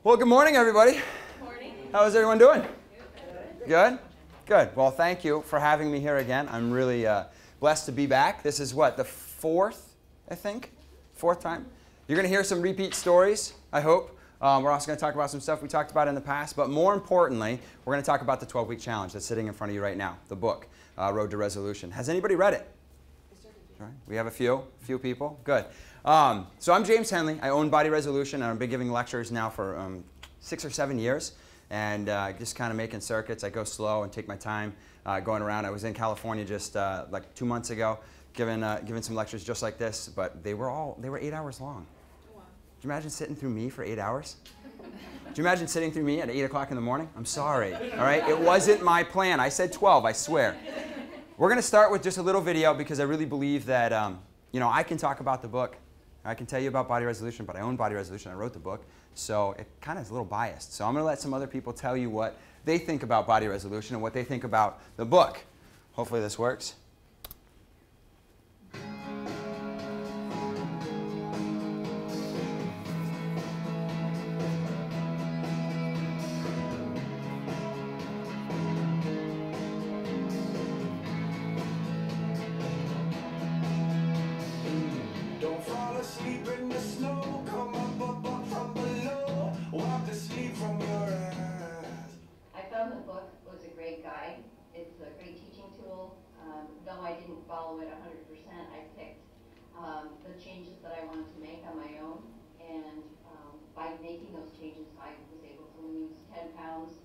Well, good morning, everybody. Good morning. How is everyone doing? Good? Good. Well, thank you for having me here again. I'm really blessed to be back. This is what, the fourth, I think? Fourth time? You're going to hear some repeat stories, I hope. We're also going to talk about some stuff we talked about in the past. But more importantly, we're going to talk about the 12-week challenge that's sitting in front of you right now, the book, Road to Resolution. Has anybody read it? All right. We have a few people. Good. So I'm James Henley. I own Body Resolution, and I've been giving lectures now for 6 or 7 years, and just kind of making circuits. I go slow and take my time going around. I was in California just like 2 months ago, giving some lectures just like this, but they were 8 hours long. Wow. Could you imagine sitting through me for 8 hours? Do you imagine sitting through me at 8 o'clock in the morning? I'm sorry. All right, it wasn't my plan. I said 12. I swear. We're going to start with just a little video because I really believe that I can talk about the book. I can tell you about Body Resolution, but I own Body Resolution. I wrote the book, so it kind of is a little biased. So I'm going to let some other people tell you what they think about Body Resolution and what they think about the book. Hopefully this works. Though I didn't follow it 100%, I picked the changes that I wanted to make on my own, and by making those changes, I was able to lose 10 pounds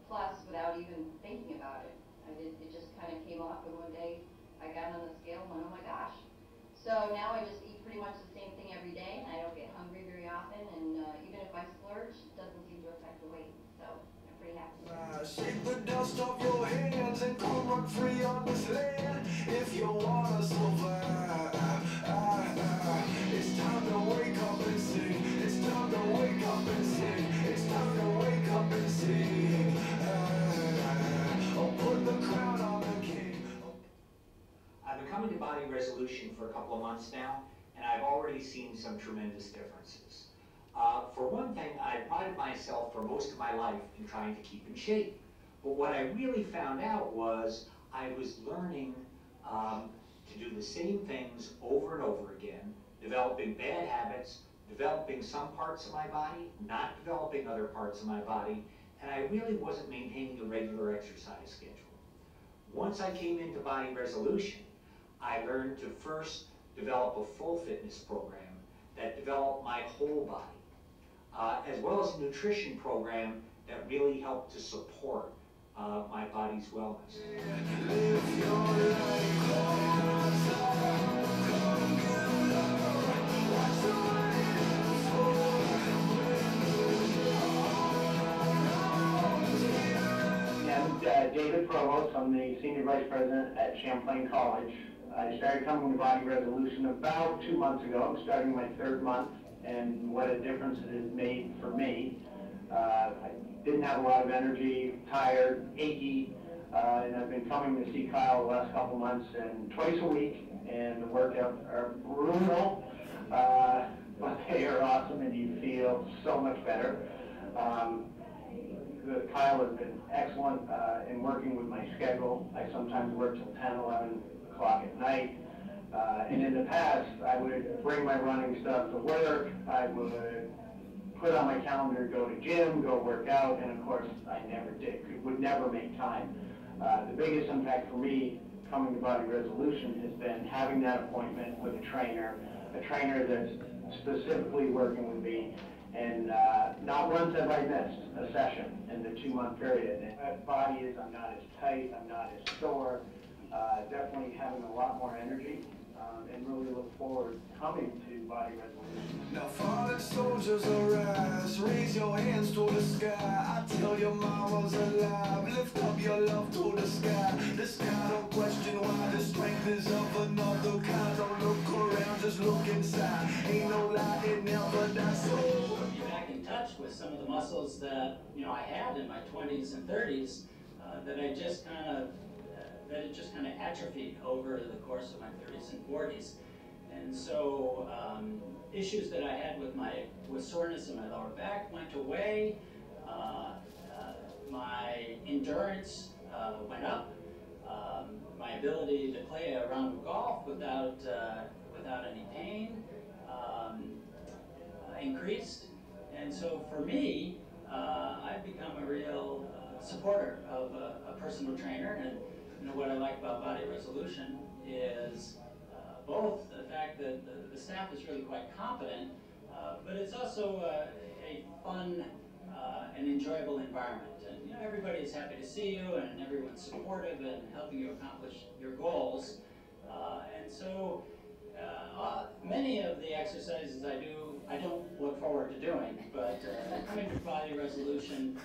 plus without even thinking about it. It just kind of came off, and one day I got on the scale and went, oh my gosh. So now I just eat pretty much the same thing every day, and I don't get hungry very often, and even if I splurge, it doesn't seem to affect the weight. So I'm pretty happy. Shake the dust off your hands and come run free on this land. If you wanna survive, it's time to wake up and sing. It's time to wake up and sing. It's time to wake up and sing. I'll put the crown on the king. I've been coming to Body Resolution for a couple of months now, and I've already seen some tremendous differences. For one thing, I prided myself for most of my life in trying to keep in shape. But what I really found out was I was learning to do the same things over and over again, developing bad habits, developing some parts of my body, not developing other parts of my body, and I really wasn't maintaining a regular exercise schedule. Once I came into Body Resolution, I learned to first develop a full fitness program that developed my whole body, as well as a nutrition program that really helped to support my body's wellness. I'm David Provost. I'm the Senior Vice President at Champlain College. I started coming to Body Resolution about 2 months ago. I'm starting my 3rd month, and what a difference it has made for me. I didn't have a lot of energy, tired, achy, and I've been coming to see Kyle the last couple months, and twice a week, and the workouts are brutal, but they are awesome, and you feel so much better. Kyle has been excellent in working with my schedule. I sometimes work till 10, 11 o'clock at night. And in the past, I would bring my running stuff to work. I would put on my calendar, go to gym, go work out, and of course, I never did. Would never make time. The biggest impact for me coming to Body Resolution has been having that appointment with a trainer that's specifically working with me. And not once have I missed a session in the 2-month period. And my body is, I'm not as tight, I'm not as sore, definitely having a lot more energy, and really look forward to coming to Body Resolution. Now fallen soldiers arise, raise your hands to the sky. I tell your mama's alive, lift up your love to the sky. The sky don't question why, the strength is of another kind. Don't look around, just look inside. Ain't no lie, it never dies. So be back in touch with some of the muscles that I had in my 20s and 30s that it just kind of atrophied over the course of my 30s and 40s. And so issues that I had with soreness in my lower back went away. My endurance went up. My ability to play a round of golf without any pain increased. And so for me, I've become a real supporter of a personal trainer. And you know, what I like about Body Resolution is both the fact that the staff is really quite competent, but it's also a fun and enjoyable environment. And you know, everybody is happy to see you, and everyone's supportive and helping you accomplish your goals. And so many of the exercises I don't look forward to doing, but coming to Body Resolution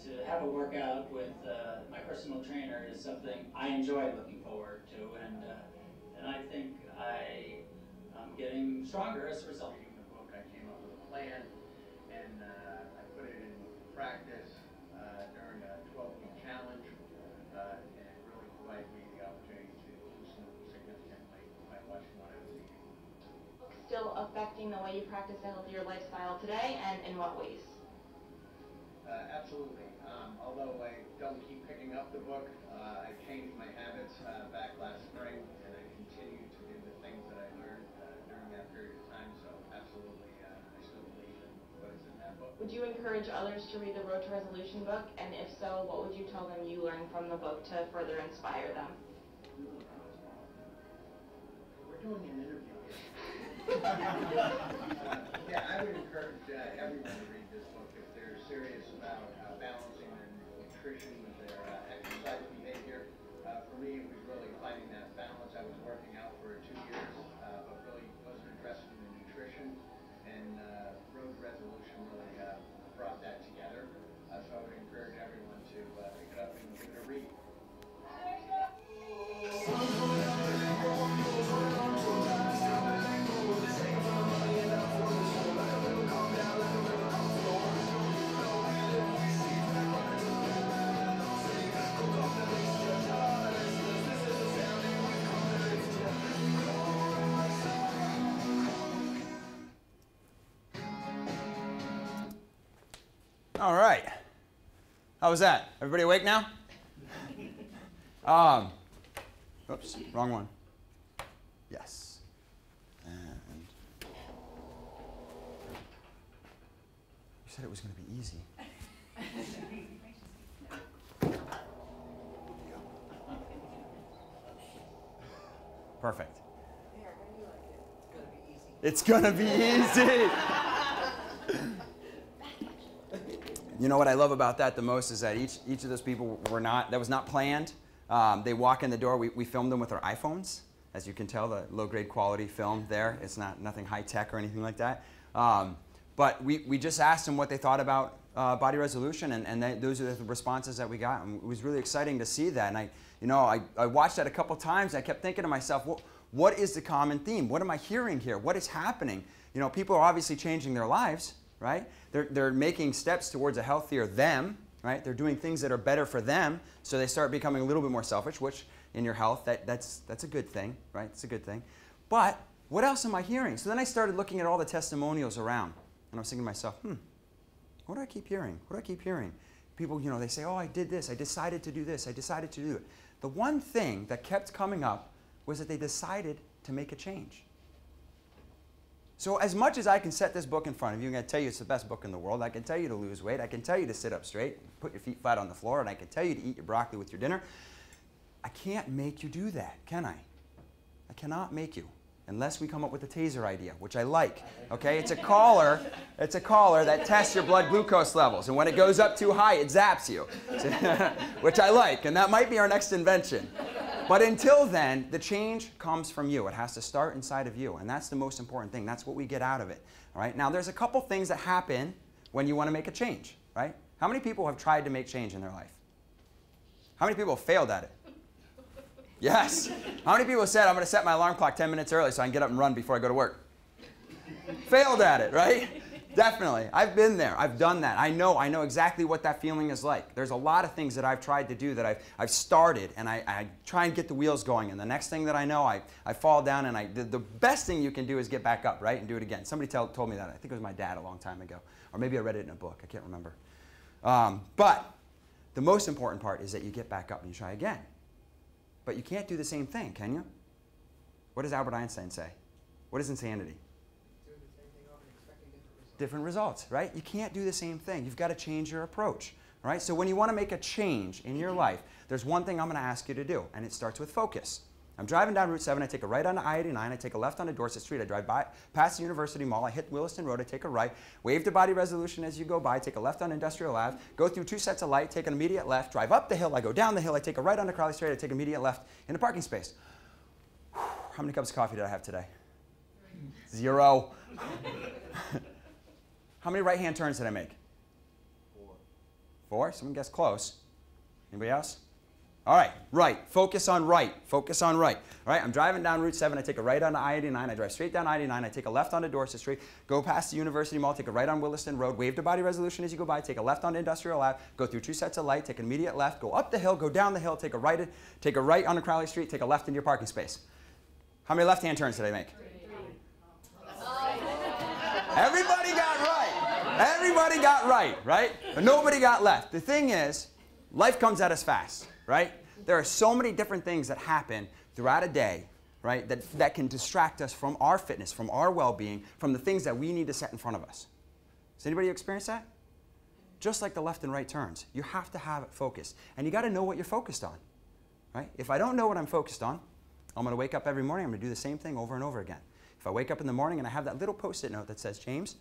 to have a workout with my personal trainer is something I enjoy looking forward to, and I think I'm getting stronger as a result. Reading the book, I came up with a plan, and I put it in practice during a 12-week challenge, and it really provided me the opportunity to lose significantly by watching what I was eating. Still affecting the way you practice a healthier lifestyle today, and in what ways? Absolutely. Although I don't keep picking up the book, I changed my habits back last spring, and I continue to do the things that I learned during that period of time. So absolutely, I still believe in what is in that book. Would you encourage others to read the Road to Resolution book? And if so, what would you tell them you learned from the book to further inspire them? We're doing an interview here. Yeah, I would encourage everyone to read this book if they're serious about balancing their nutrition with their exercise behavior. For me, it was really finding that balance. I was working out for 2 years, but really wasn't addressing the nutrition, and Road to Resolution really brought that together. So I would encourage everyone to pick it up and give it a read. All right. How was that? Everybody awake now? Oops, wrong one. Yes. And you said it was going to be easy. Perfect. It's going to be easy. You know what I love about that the most is that each of those people that was not planned. They walk in the door. We filmed them with our iPhones. As you can tell, the low-grade quality film there. It's nothing high-tech or anything like that. But we just asked them what they thought about Body Resolution, and those are the responses that we got. And it was really exciting to see that. And I watched that a couple times. And I kept thinking to myself, well, what is the common theme? What am I hearing here? What is happening? You know, people are obviously changing their lives, right? They're making steps towards a healthier them, right? They're doing things that are better for them, so they start becoming a little bit more selfish, which in your health, that's a good thing, right? It's a good thing. But what else am I hearing? So then I started looking at all the testimonials around, and I was thinking to myself, what do I keep hearing? What do I keep hearing? People, they say, oh, I did this. I decided to do this. I decided to do it. The one thing that kept coming up was that they decided to make a change. So as much as I can set this book in front of you, I'm going to tell you it's the best book in the world. I can tell you to lose weight. I can tell you to sit up straight, put your feet flat on the floor, and I can tell you to eat your broccoli with your dinner. I can't make you do that, can I? I cannot make you, unless we come up with a taser idea, which I like. Okay, it's a collar that tests your blood glucose levels, and when it goes up too high, it zaps you, which I like, and that might be our next invention. But until then, the change comes from you. It has to start inside of you, and that's the most important thing. That's what we get out of it. All right? Now, there's a couple things that happen when you want to make a change, right? How many people have tried to make change in their life? How many people have failed at it? Yes. How many people said, I'm going to set my alarm clock 10 minutes early so I can get up and run before I go to work? Failed at it, right? Definitely. I've been there. I've done that. I know exactly what that feeling is like. There's a lot of things that I've tried to do that I've started, and I try and get the wheels going, and the next thing that I know, I fall down, and the best thing you can do is get back up, right, and do it again. Somebody told me that. I think it was my dad a long time ago, or maybe I read it in a book. I can't remember. But the most important part is that you get back up and you try again. But you can't do the same thing, can you? What does Albert Einstein say? What is insanity? Different results, right? You can't do the same thing. You've got to change your approach, right? So when you want to make a change in your life, there's one thing I'm going to ask you to do, and it starts with focus. I'm driving down Route 7, I take a right onto I-89, I take a left onto Dorset Street, I drive past the University Mall, I hit Williston Road, I take a right, wave to body resolution as you go by, take a left on Industrial Ave, go through 2 sets of light, take an immediate left, drive up the hill, I go down the hill, I take a right onto Crowley Street, I take immediate left in the parking space. How many cups of coffee did I have today? 0. How many right-hand turns did I make? 4. Someone guessed close. Anybody else? All right, right. Focus on right. Focus on right. All right, I'm driving down Route 7. I take a right onto I-89. I drive straight down I-89. I take a left onto Dorset Street, go past the University Mall, take a right on Williston Road, wave to body resolution as you go by, take a left onto Industrial Ave, go through 2 sets of light, take an immediate left, go up the hill, go down the hill, take a right onto Crowley Street, take a left into your parking space. How many left-hand turns did I make? 3. Everybody got right. Everybody got right? But nobody got left. The thing is, life comes at us fast, right? There are so many different things that happen throughout a day, right, that can distract us from our fitness, from our well-being, from the things that we need to set in front of us. Does anybody experience that? Just like the left and right turns, you have to have it focused. And you got to know what you're focused on, right? If I don't know what I'm focused on, I'm going to wake up every morning, I'm going to do the same thing over and over again. If I wake up in the morning and I have that little Post-it note that says, James,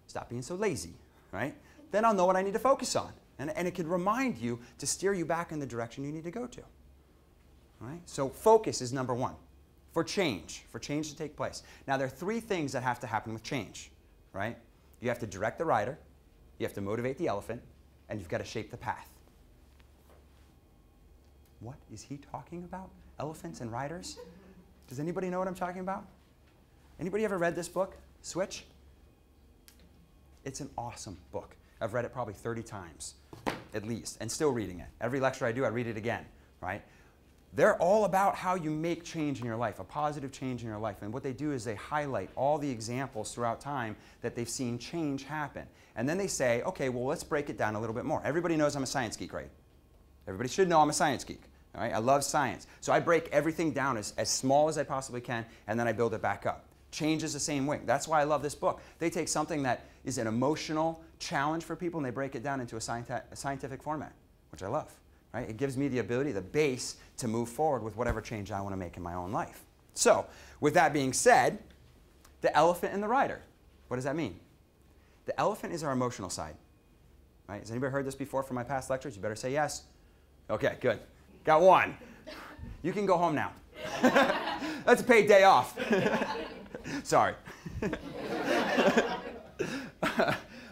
stop being so lazy, right? Then I'll know what I need to focus on. And it can remind you to steer you back in the direction you need to go to. All right? So focus is number 1 for change to take place. Now, there are 3 things that have to happen with change, right? You have to direct the rider, you have to motivate the elephant, and you've got to shape the path. What is he talking about? Elephants and riders? Does anybody know what I'm talking about? Anybody ever read this book, Switch? It's an awesome book. I've read it probably 30 times, at least, and still reading it. Every lecture I do, I read it again, right? They're all about how you make change in your life, a positive change in your life. And what they do is they highlight all the examples throughout time that they've seen change happen. And then they say, okay, well, let's break it down a little bit more. Everybody knows I'm a science geek, right? Everybody should know I'm a science geek. All right? I love science. So I break everything down as small as I possibly can, and then I build it back up. Change is the same way. That's why I love this book. They take something that is an emotional challenge for people, and they break it down into a scientific format, which I love. Right? It gives me the ability, the base, to move forward with whatever change I want to make in my own life. So, with that being said, the elephant and the rider. What does that mean? The elephant is our emotional side. Right? Has anybody heard this before from my past lectures? You better say yes. Okay, good. Got 1. You can go home now. That's a paid day off. Sorry.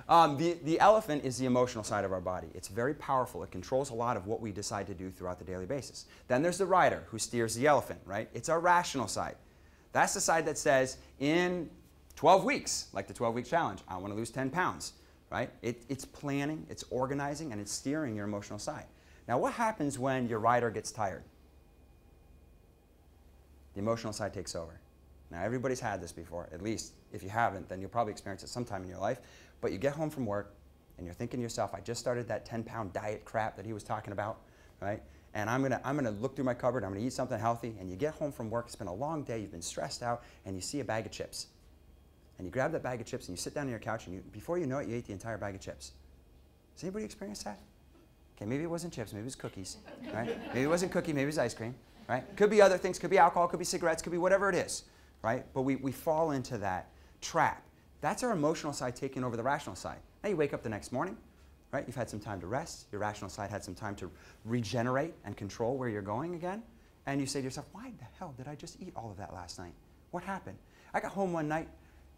The elephant is the emotional side of our body. It's very powerful. It controls a lot of what we decide to do throughout the daily basis. Then there's the rider who steers the elephant, right? It's our rational side. That's the side that says, in 12 weeks, like the 12-week challenge, I want to lose 10 pounds, right? It's planning, it's organizing, and it's steering your emotional side. Now, what happens when your rider gets tired? The emotional side takes over. Now, everybody's had this before. At least, if you haven't, then you'll probably experience it sometime in your life. But you get home from work, and you're thinking to yourself, I just started that 10-pound diet crap that he was talking about, right? And I'm gonna look through my cupboard, I'm gonna eat something healthy, and you get home from work, it's been a long day, you've been stressed out, and you see a bag of chips. And you grab that bag of chips, and you sit down on your couch, and before you know it, you ate the entire bag of chips. Has anybody experienced that? Okay, maybe it wasn't chips, maybe it was cookies, right? Maybe it wasn't cookie, maybe it was ice cream, right? Could be other things, could be alcohol, could be cigarettes, could be whatever it is, right? But we fall into that trap. That's our emotional side taking over the rational side. Now you wake up the next morning, right? You've had some time to rest. Your rational side had some time to regenerate and control where you're going again. And you say to yourself, why the hell did I just eat all of that last night? What happened? I got home one night,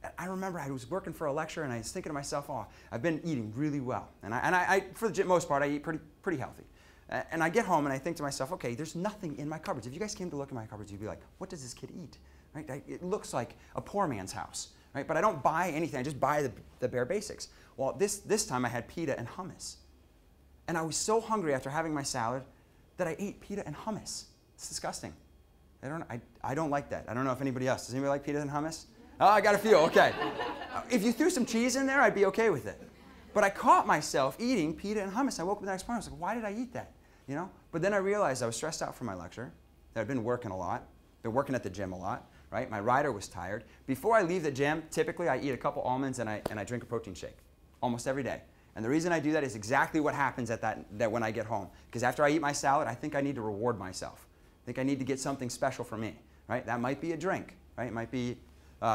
and I remember I was working for a lecture, and I was thinking to myself, oh, I've been eating really well. And I for the most part, I eat pretty healthy. And I get home, and I think to myself, okay, there's nothing in my cupboards. If you guys came to look in my cupboards, you'd be like, what does this kid eat? Right? It looks like a poor man's house. right? But I don't buy anything. I just buy the bare basics. Well, this time I had pita and hummus. And I was so hungry after having my salad that I ate pita and hummus. It's disgusting. I don't like that. I don't know if anybody else. Does anybody like pita and hummus? Oh, I got a few. Okay. If you threw some cheese in there, I'd be okay with it. But I caught myself eating pita and hummus. I woke up the next morning. I was like, why did I eat that? You know? But then I realized I was stressed out from my lecture. That I'd been working a lot. Been working at the gym a lot. Right? My rider was tired. Before I leave the gym, typically I eat a couple almonds and I drink a protein shake. Almost every day. And the reason I do that is exactly what happens at that when I get home. Because after I eat my salad, I think I need to reward myself. I think I need to get something special for me. Right? That might be a drink. Right? It might be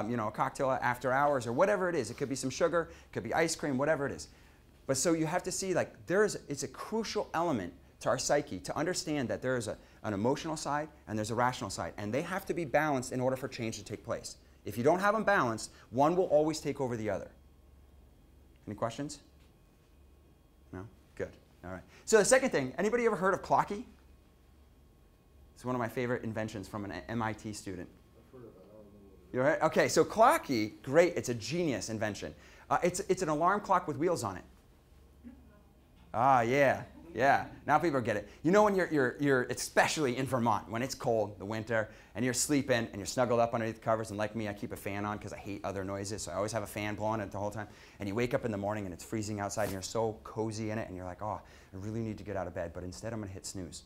you know, a cocktail after hours or whatever it is. It could be some sugar. It could be ice cream, whatever it is. But so you have to see, like, it's a crucial element to our psyche to understand that there is an emotional side and there's a rational side. And they have to be balanced in order for change to take place. If you don't have them balanced, one will always take over the other. Any questions? No? Good. All right. So the second thing, anybody ever heard of Clocky? It's one of my favorite inventions from an MIT student. I've heard of it. You're right? Okay, so Clocky, great. It's a genius invention. It's an alarm clock with wheels on it. Ah, yeah. Yeah, now people get it. You know when you're especially in Vermont, when it's cold, the winter, and you're sleeping and you're snuggled up underneath the covers, and like me, I keep a fan on because I hate other noises, so I always have a fan blowing it the whole time. And you wake up in the morning and it's freezing outside and you're so cozy in it and you're like, oh, I really need to get out of bed, but instead I'm gonna hit snooze.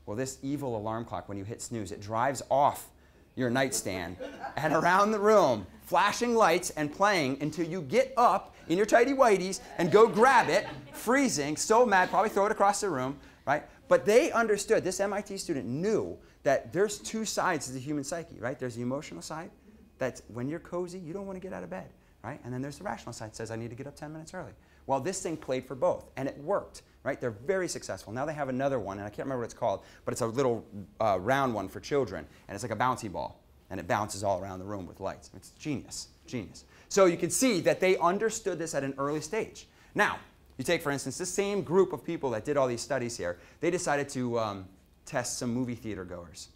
Well, this evil alarm clock, when you hit snooze, it drives off your nightstand and around the room, flashing lights and playing until you get up in your tighty whities and go grab it, freezing, so mad, probably throw it across the room, right? But they understood, this MIT student knew that there's two sides to the human psyche, right? There's the emotional side, that's when you're cozy, you don't want to get out of bed, right? And then there's the rational side that says, I need to get up 10 minutes early. Well, this thing played for both, and it worked, right? They're very successful. Now they have another one, and I can't remember what it's called, but it's a little round one for children, and it's like a bouncy ball, and it bounces all around the room with lights. It's genius, genius. So you can see that they understood this at an early stage. Now, you take, for instance, this same group of people that did all these studies here, they decided to test some movie theater goers.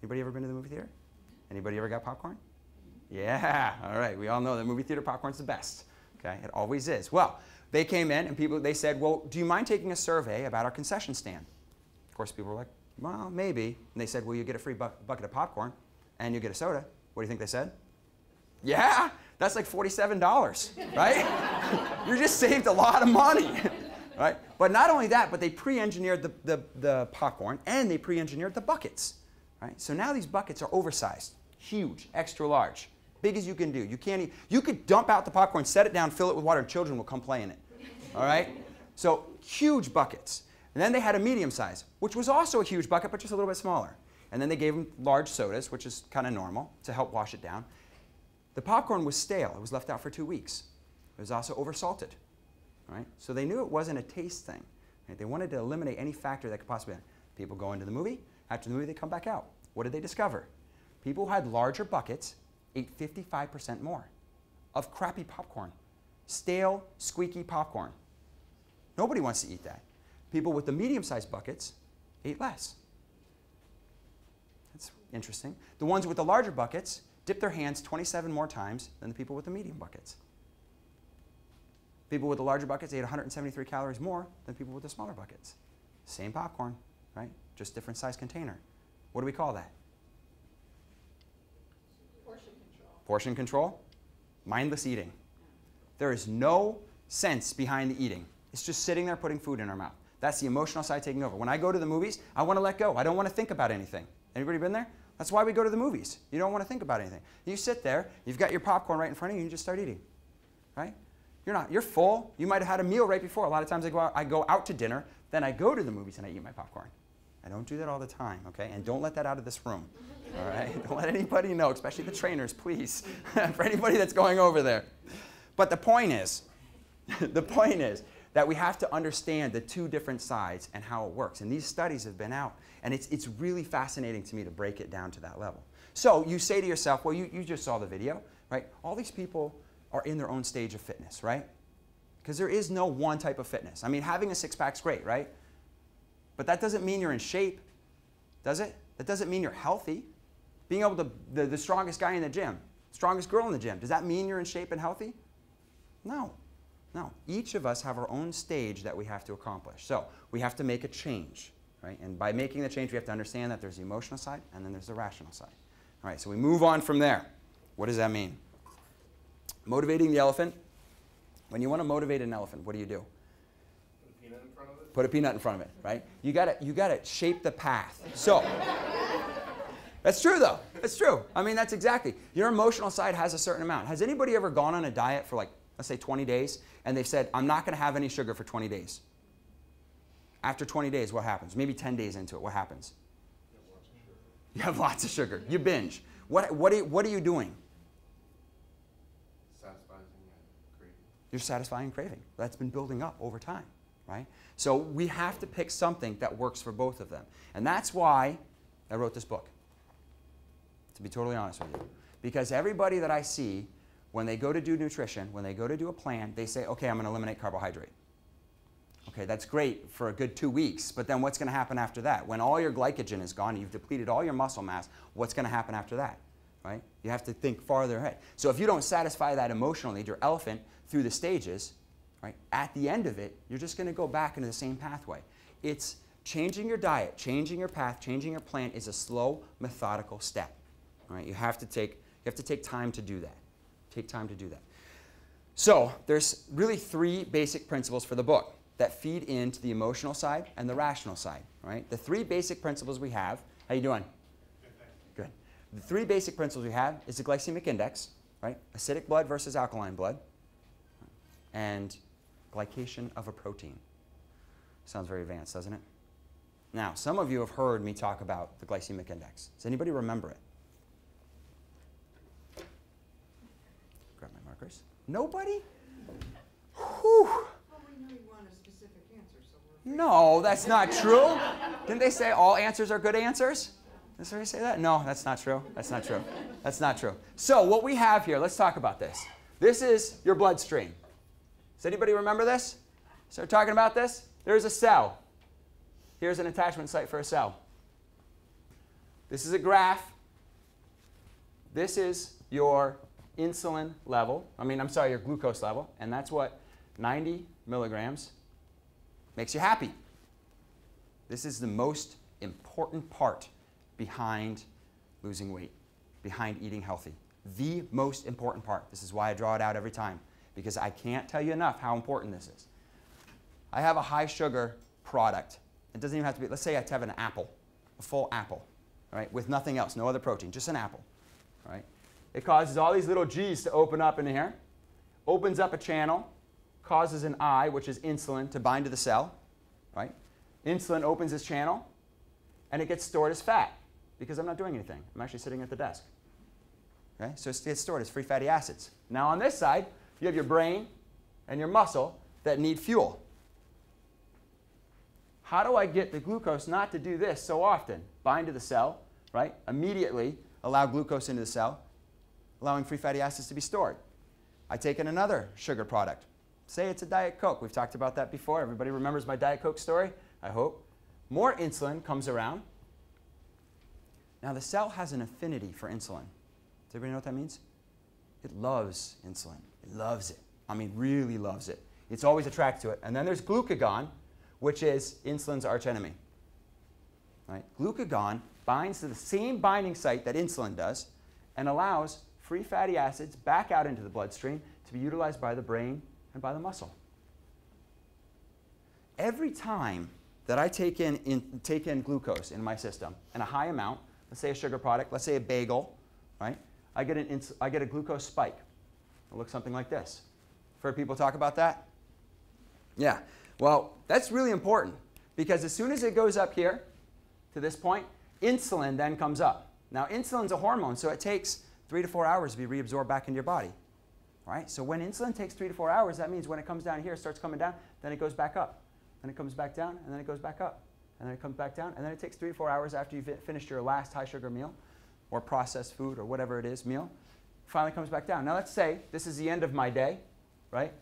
Anybody ever been to the movie theater? Anybody ever got popcorn? Yeah, all right, we all know that movie theater popcorn's the best. Okay, it always is. Well, they came in and they said, well, do you mind taking a survey about our concession stand? Of course, people were like, well, maybe. And they said, well, you get a free bucket of popcorn and you get a soda. What do you think they said? Yeah, that's like $47, right? You just saved a lot of money, right? But not only that, but they pre-engineered the popcorn and they pre-engineered the buckets, right? So now these buckets are oversized, huge, extra large, big as you can do. You could dump out the popcorn, set it down, fill it with water, and children will come play in it, all right? So huge buckets. And then they had a medium size, which was also a huge bucket, but just a little bit smaller. And then they gave them large sodas, which is kind of normal, to help wash it down. The popcorn was stale. It was left out for 2 weeks. It was also oversalted, right? So they knew it wasn't a taste thing. Right? They wanted to eliminate any factor that could possibly happen. People go into the movie. After the movie, they come back out. What did they discover? People who had larger buckets ate 55% more of crappy popcorn, stale, squeaky popcorn. Nobody wants to eat that. People with the medium-sized buckets ate less. That's interesting. The ones with the larger buckets dipped their hands 27 more times than the people with the medium buckets. People with the larger buckets ate 173 calories more than people with the smaller buckets. Same popcorn, right? Just different size container. What do we call that? Portion control. Portion control? Mindless eating. There is no sense behind the eating. It's just sitting there putting food in our mouth. That's the emotional side taking over. When I go to the movies, I want to let go. I don't want to think about anything. Anybody been there? That's why we go to the movies. You don't want to think about anything. You sit there, you've got your popcorn right in front of you, and you just start eating, right? You're full. You might have had a meal right before. A lot of times I go out to dinner, then I go to the movies and I eat my popcorn. I don't do that all the time, okay? And don't let that out of this room, all right? Don't let anybody know, especially the trainers, please, for anybody that's going over there. But the point is that we have to understand the two different sides and how it works. And these studies have been out. And it's really fascinating to me to break it down to that level. So you say to yourself, well, you just saw the video, right? All these people are in their own stage of fitness, right? Because there is no one type of fitness. I mean, having a six-pack's great, right? But that doesn't mean you're in shape, does it? That doesn't mean you're healthy. Being able to, the strongest guy in the gym, Strongest girl in the gym. Does that mean you're in shape and healthy? No. No. Each of us have our own stage that we have to accomplish. So we have to make a change, right? And by making the change, we have to understand that there's the emotional side and then there's the rational side. All right, so we move on from there. What does that mean? Motivating the elephant. When you want to motivate an elephant, what do you do? Put a peanut in front of it? Put a peanut in front of it, right? You gotta shape the path. So that's true though. That's true. I mean, that's exactly. Your emotional side has a certain amount. Has anybody ever gone on a diet for like, let's say 20 days, and they've said, I'm not gonna have any sugar for 20 days? After 20 days, what happens? Maybe 10 days into it, what happens? You have lots of sugar. You binge. What are you doing? Satisfying and craving. You're satisfying craving. That's been building up over time, right? So we have to pick something that works for both of them. And that's why I wrote this book, to be totally honest with you. Because everybody that I see, when they go to do nutrition, when they go to do a plan, they say, okay, I'm going to eliminate carbohydrate. Okay, that's great for a good 2 weeks, but then what's going to happen after that? When all your glycogen is gone, you've depleted all your muscle mass, what's going to happen after that? Right? You have to think farther ahead. So if you don't satisfy that emotional need, your elephant, through the stages, right, at the end of it, you're just going to go back into the same pathway. It's changing your diet, changing your path, changing your plan is a slow, methodical step. Right? You have to take time to do that. Take time to do that. So there's really 3 basic principles for the book that feed into the emotional side and the rational side. Right? The 3 basic principles we have. How you doing? Good. The 3 basic principles we have is the glycemic index, right? Acidic blood versus alkaline blood, and glycation of a protein. Sounds very advanced, doesn't it? Now, some of you have heard me talk about the glycemic index. Does anybody remember it? Grab my markers. Nobody? Whew. Well, we know you want a specific answer, so we're... No, that's not true. Didn't they say all answers are good answers? Did somebody say that? No, that's not true. That's not true. That's not true. So what we have here, let's talk about this. This is your bloodstream. Does anybody remember this? Start talking about this? There's a cell. Here's an attachment site for a cell. This is a graph. This is your insulin level. Your glucose level. And that's what 90 milligrams makes you happy. This is the most important part behind losing weight, behind eating healthy. The most important part. This is why I draw it out every time, because I can't tell you enough how important this is. I have a high sugar product. It doesn't even have to be, let's say I have an apple, a full apple, right, with nothing else, no other protein, just an apple, right? It causes all these little G's to open up in here, opens up a channel, causes an I, which is insulin, to bind to the cell, right? Insulin opens this channel, and it gets stored as fat because I'm not doing anything. I'm actually sitting at the desk. Okay? So it gets stored as free fatty acids. Now on this side, you have your brain and your muscle that need fuel. How do I get the glucose not to do this so often? Bind to the cell, right? Immediately allow glucose into the cell, allowing free fatty acids to be stored. I take in another sugar product. Say it's a Diet Coke. We've talked about that before. Everybody remembers my Diet Coke story, I hope. More insulin comes around. Now the cell has an affinity for insulin. Does everybody know what that means? It loves insulin. It loves it. Really loves it. It's always attracted to it. And then there's glucagon, which is insulin's archenemy. Right? Glucagon binds to the same binding site that insulin does and allows free fatty acids back out into the bloodstream to be utilized by the brain and by the muscle. Every time that I take in glucose in my system in a high amount, let's say a sugar product, let's say a bagel, right? I get a glucose spike. It looks something like this. Heard people talk about that? Yeah. Well, that's really important because as soon as it goes up here to this point, insulin then comes up. Now, insulin's a hormone, so it takes 3 to 4 hours to be reabsorbed back into your body. Right? So when insulin takes 3 to 4 hours, that means when it comes down here, it starts coming down, then it goes back up. Then it comes back down, and then it goes back up. And then it comes back down, and then it takes 3 to 4 hours after you've finished your last high sugar meal or processed food or whatever it is meal, finally comes back down. Now let's say this is the end of my day, right?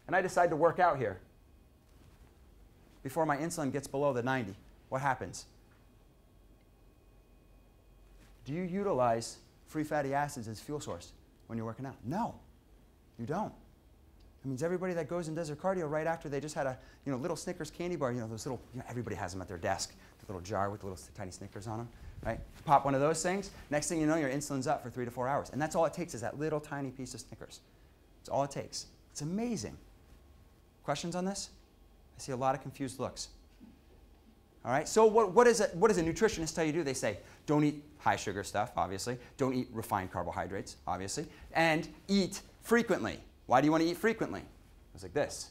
And I decide to work out here. Before my insulin gets below the 90, what happens? Do you utilize free fatty acids as fuel source? when you're working out? No, you don't. That means everybody that goes and does their cardio right after they just had a little Snickers candy bar, those little, everybody has them at their desk, the little jar with the little tiny Snickers on them, right? Pop one of those things, next thing you know, your insulin's up for 3 to 4 hours. And that's all it takes is that little tiny piece of Snickers. That's all it takes. It's amazing. Questions on this? I see a lot of confused looks. All right, so what does a nutritionist tell you to do? They say, don't eat high sugar stuff, obviously. Don't eat refined carbohydrates, obviously. And eat frequently. Why do you want to eat frequently? It's like this.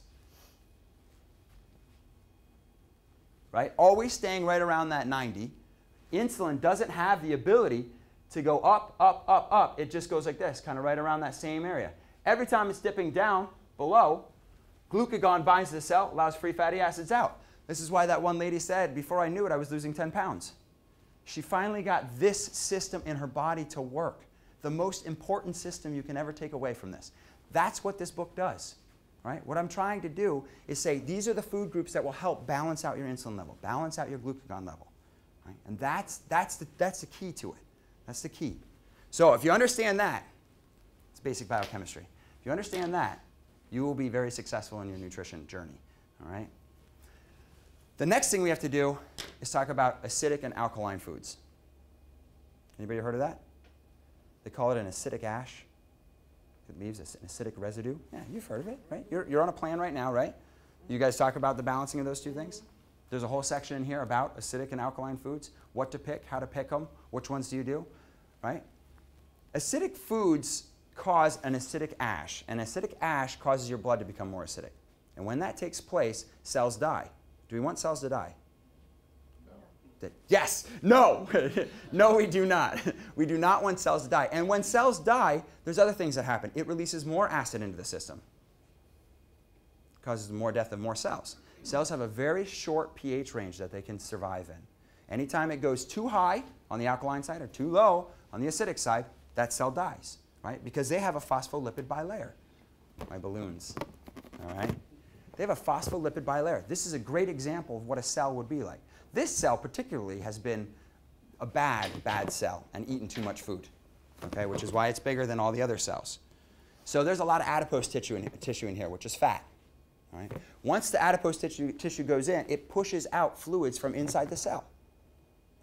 Right? Always staying right around that 90. Insulin doesn't have the ability to go up, up, up, up. It just goes like this, kind of right around that same area. Every time it's dipping down below, glucagon binds to the cell, allows free fatty acids out. This is why that one lady said, before I knew it, I was losing 10 pounds. She finally got this system in her body to work. The most important system you can ever take away from this. That's what this book does. Right? What I'm trying to do is say these are the food groups that will help balance out your insulin level, balance out your glucagon level. Right? And that's the key to it. That's the key. So if you understand that, it's basic biochemistry. If you understand that, you will be very successful in your nutrition journey. All right? The next thing we have to do is talk about acidic and alkaline foods. Anybody heard of that? They call it an acidic ash. It leaves an acidic residue. Yeah, you've heard of it, right? You're on a plan right now, right? You guys talk about the balancing of those two things? There's a whole section in here about acidic and alkaline foods, what to pick, how to pick them, which ones do you do, right? Acidic foods cause an acidic ash, and acidic ash causes your blood to become more acidic. And when that takes place, cells die. Do we want cells to die? Yes, no, no we do not. We do not want cells to die. And when cells die, there's other things that happen. It releases more acid into the system. It causes more death of more cells. Cells have a very short pH range that they can survive in. Anytime it goes too high on the alkaline side or too low on the acidic side, that cell dies, right? Because they have a phospholipid bilayer. My balloons, all right? They have a phospholipid bilayer. This is a great example of what a cell would be like. This cell particularly has been a bad cell and eaten too much food, okay, which is why it's bigger than all the other cells. So there's a lot of adipose tissue in here, which is fat. All right? Once the adipose tissue goes in, it pushes out fluids from inside the cell.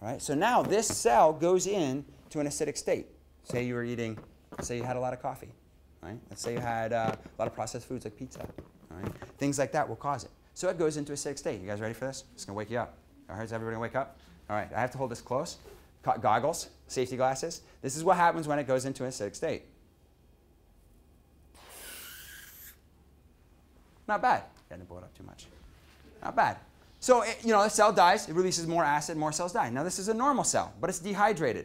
All right? So now this cell goes in to an acidic state. Say you were eating, say you had a lot of coffee. Right? Let's say you had a lot of processed foods like pizza. All right? Things like that will cause it. So it goes into a acidic state. You guys ready for this? It's going to wake you up. All right, is everybody wake up? All right, I have to hold this close. Goggles, safety glasses. This is what happens when it goes into an acidic state. Not bad. I didn't blow it up too much. Not bad. So, the cell dies. It releases more acid. More cells die. Now, this is a normal cell, but it's dehydrated.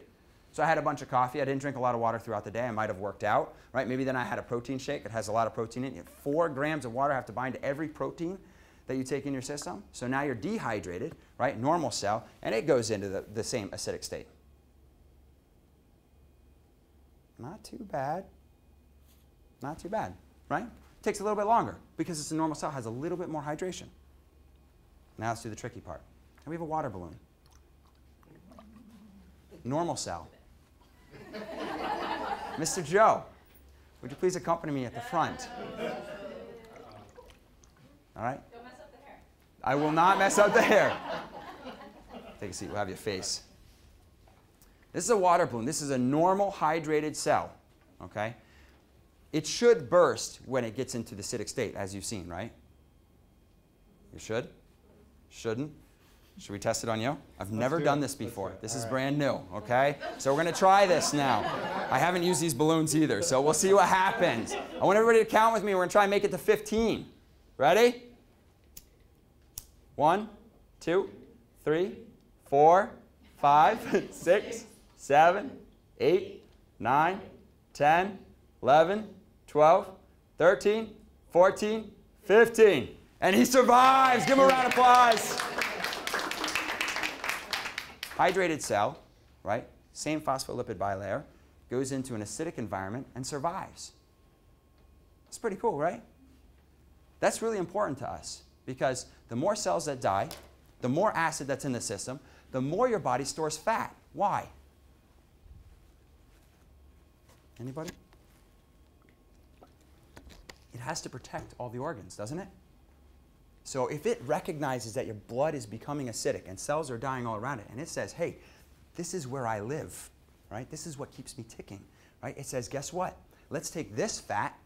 So I had a bunch of coffee. I didn't drink a lot of water throughout the day. I might have worked out. Right? Maybe then I had a protein shake. It has a lot of protein in it. 4 grams of water have to bind to every protein that you take in your system. So now you're dehydrated, right? Normal cell, and it goes into the same acidic state. Not too bad. Not too bad, right? Takes a little bit longer because it's a normal cell, has a little bit more hydration. Now let's do the tricky part. And we have a water balloon. Normal cell. Mr. Joe, would you please accompany me at the front? All right? Don't mess up the hair. I will not mess up the hair. Take a seat. We'll have your face. This is a water balloon. This is a normal hydrated cell. Okay? It should burst when it gets into the acidic state, as you've seen, right? You should? Shouldn't? Should we test it on you? I've never done this before. This is brand new, okay? So we're going to try this now. I haven't used these balloons either, so we'll see what happens. I want everybody to count with me. We're going to try and make it to 15. Ready? 1, 2, 3, 4, 5, 6, 7, 8, 9, 10, 11, 12, 13, 14, 15. And he survives. Give him a round of applause. Hydrated cell, right? Same phospholipid bilayer, goes into an acidic environment and survives. That's pretty cool, right? That's really important to us because the more cells that die, the more acid that's in the system, the more your body stores fat. Why? Anybody? it has to protect all the organs, doesn't it? So if it recognizes that your blood is becoming acidic and cells are dying all around it, and it says, hey, this is where I live, right? This is what keeps me ticking, right? It says, guess what? Let's take this fat,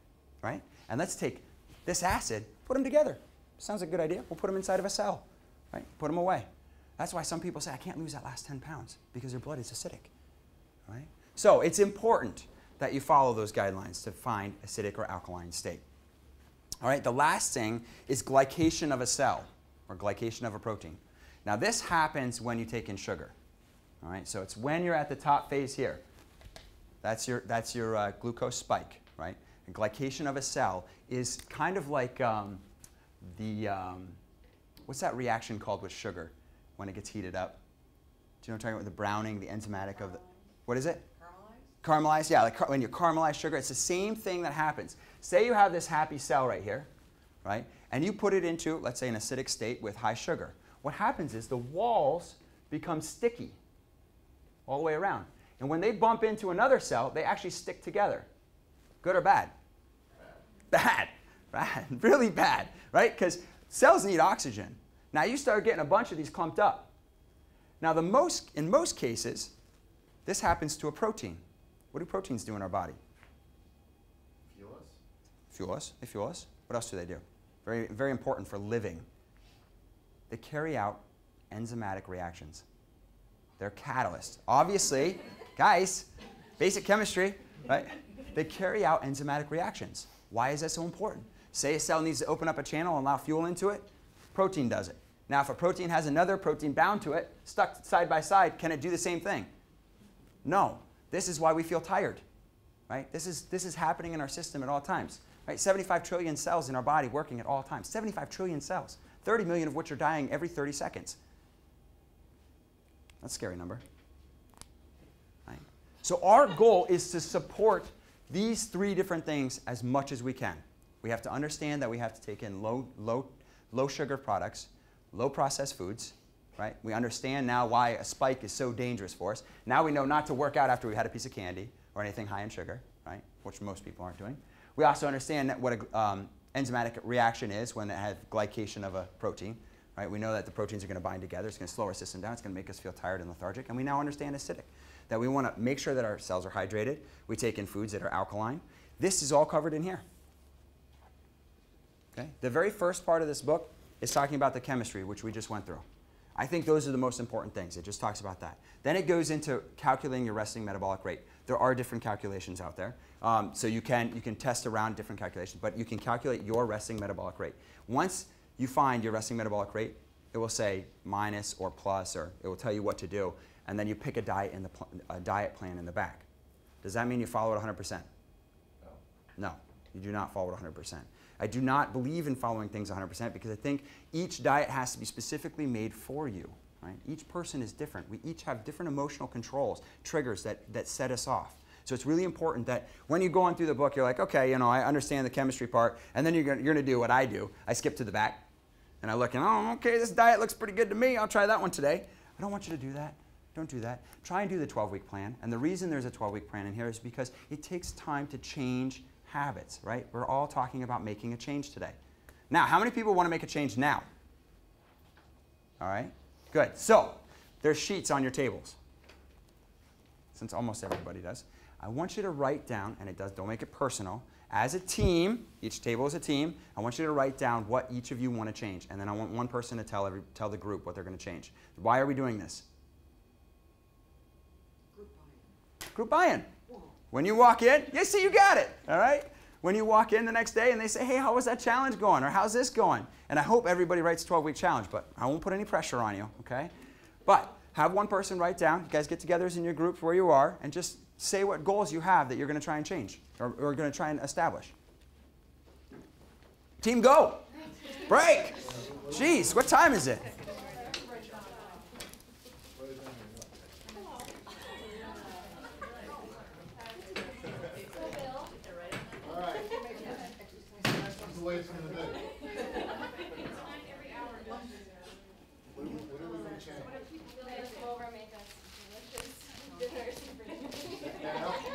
right? And let's take this acid, put them together. Sounds like a good idea. We'll put them inside of a cell, right? Put them away. That's why some people say, I can't lose that last 10 pounds because their blood is acidic, right? So it's important that you follow those guidelines to find acidic or alkaline state. All right, the last thing is glycation of a cell or glycation of a protein. Now this happens when you take in sugar. All right, so it's when you're at the top phase here. That's your glucose spike, right? And glycation of a cell is kind of like what's that reaction called with sugar when it gets heated up? Do you know what I'm talking about? The browning, the enzymatic of the, what is it? Caramelized, yeah, like when you caramelize sugar, it's the same thing that happens. Say you have this happy cell right here, right? And you put it into, let's say, an acidic state with high sugar. What happens is the walls become sticky all the way around. And when they bump into another cell, they actually stick together. Good or bad? Bad. Bad. Really bad, right? Because cells need oxygen. Now you start getting a bunch of these clumped up. Now in most cases, this happens to a protein. What do proteins do in our body? Fuel us. Fuel us. They fuel us. What else do they do? Very, very important for living. They carry out enzymatic reactions. They're catalysts. Obviously, guys, basic chemistry, right? They carry out enzymatic reactions. Why is that so important? Say a cell needs to open up a channel and allow fuel into it. Protein does it. Now, if a protein has another protein bound to it, stuck side by side, can it do the same thing? No. This is why we feel tired, right? This is happening in our system at all times, right? 75 trillion cells in our body working at all times. 75 trillion cells, 30 million of which are dying every 30 seconds. That's a scary number, right? So our goal is to support these three different things as much as we can. We have to understand that we have to take in low sugar products, low processed foods, right? We understand now why a spike is so dangerous for us. Now we know not to work out after we had a piece of candy or anything high in sugar, right? Which most people aren't doing. We also understand that what an enzymatic reaction is when it has glycation of a protein, right? We know that the proteins are going to bind together. It's going to slow our system down. It's going to make us feel tired and lethargic. And we now understand acidic, that we want to make sure that our cells are hydrated. We take in foods that are alkaline. This is all covered in here. Okay? The very first part of this book is talking about the chemistry, which we just went through. I think those are the most important things. It just talks about that. Then it goes into calculating your resting metabolic rate. There are different calculations out there. So you can test around different calculations, but you can calculate your resting metabolic rate. Once you find your resting metabolic rate, it will say minus or plus, or it will tell you what to do. And then you pick a diet plan in the back. Does that mean you follow it 100%? No. No, you do not follow it 100%. I do not believe in following things 100% because I think each diet has to be specifically made for you. Right? Each person is different. We each have different emotional controls, triggers that set us off. So it's really important that when you go on through the book, you're like, okay, you know, I understand the chemistry part, and then you're going to do what I do. I skip to the back, and I look and, oh, okay, this diet looks pretty good to me. I'll try that one today. I don't want you to do that. Don't do that. Try and do the 12-week plan. And the reason there's a 12-week plan in here is because it takes time to change habits, right? We're all talking about making a change today. Now, how many people want to make a change now? All right, good. So there's sheets on your tables, since almost everybody does. I want you to write down, and don't make it personal, as a team, each table is a team, I want you to write down what each of you want to change, and then I want one person to tell the group what they're going to change. Why are we doing this? Group buy-in. When you walk in, you see you got it, all right? When you walk in the next day and they say, hey, how was that challenge going? Or how's this going? And I hope everybody writes a 12-week challenge, but I won't put any pressure on you, okay? But have one person write down, you guys get together in your groups where you are, and just say what goals you have that you're going to try and change or going to try and establish. Team, go. Break. Jeez, what time is it? The way it's going to be. What are we going to change? Come over and make us delicious dinners.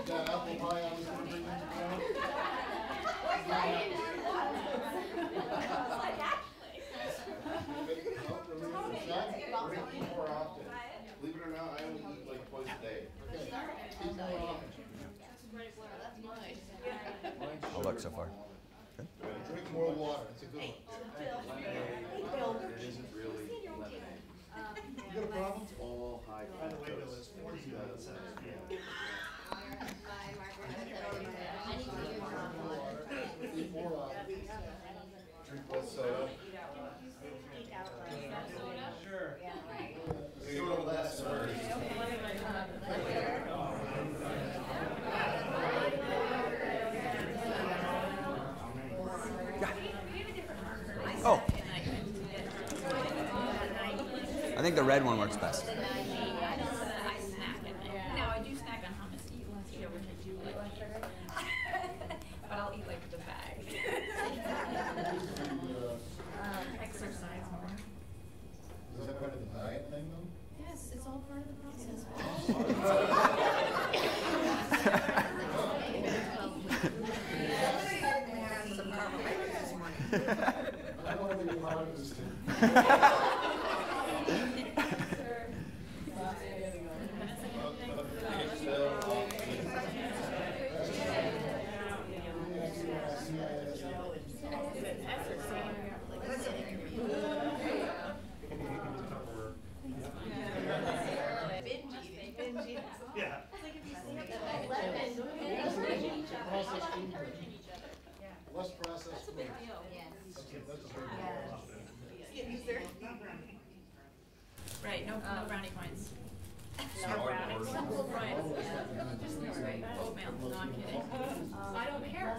That apple pie I was going to bring in. Oh, look so far. Good. Drink more water. It's a good one. It isn't really lemon. You got a problem? It's all high fructose. Eat more of it. Drink less soda. Sure. Soda less first. Oh. I think the red one works best. I snack it. No, I do snack on hummus, which I do like. But I'll eat like the bag. Exercise more. Is that part of the diet thing though? Yes, it's all part of the process. Some carbohydrates this morning. I don't want to be part of this too. Yeah. Less processed food. That's a big Right, no brownie points. No brownies. Right. Oatmeal, no, I'm kidding. I don't care.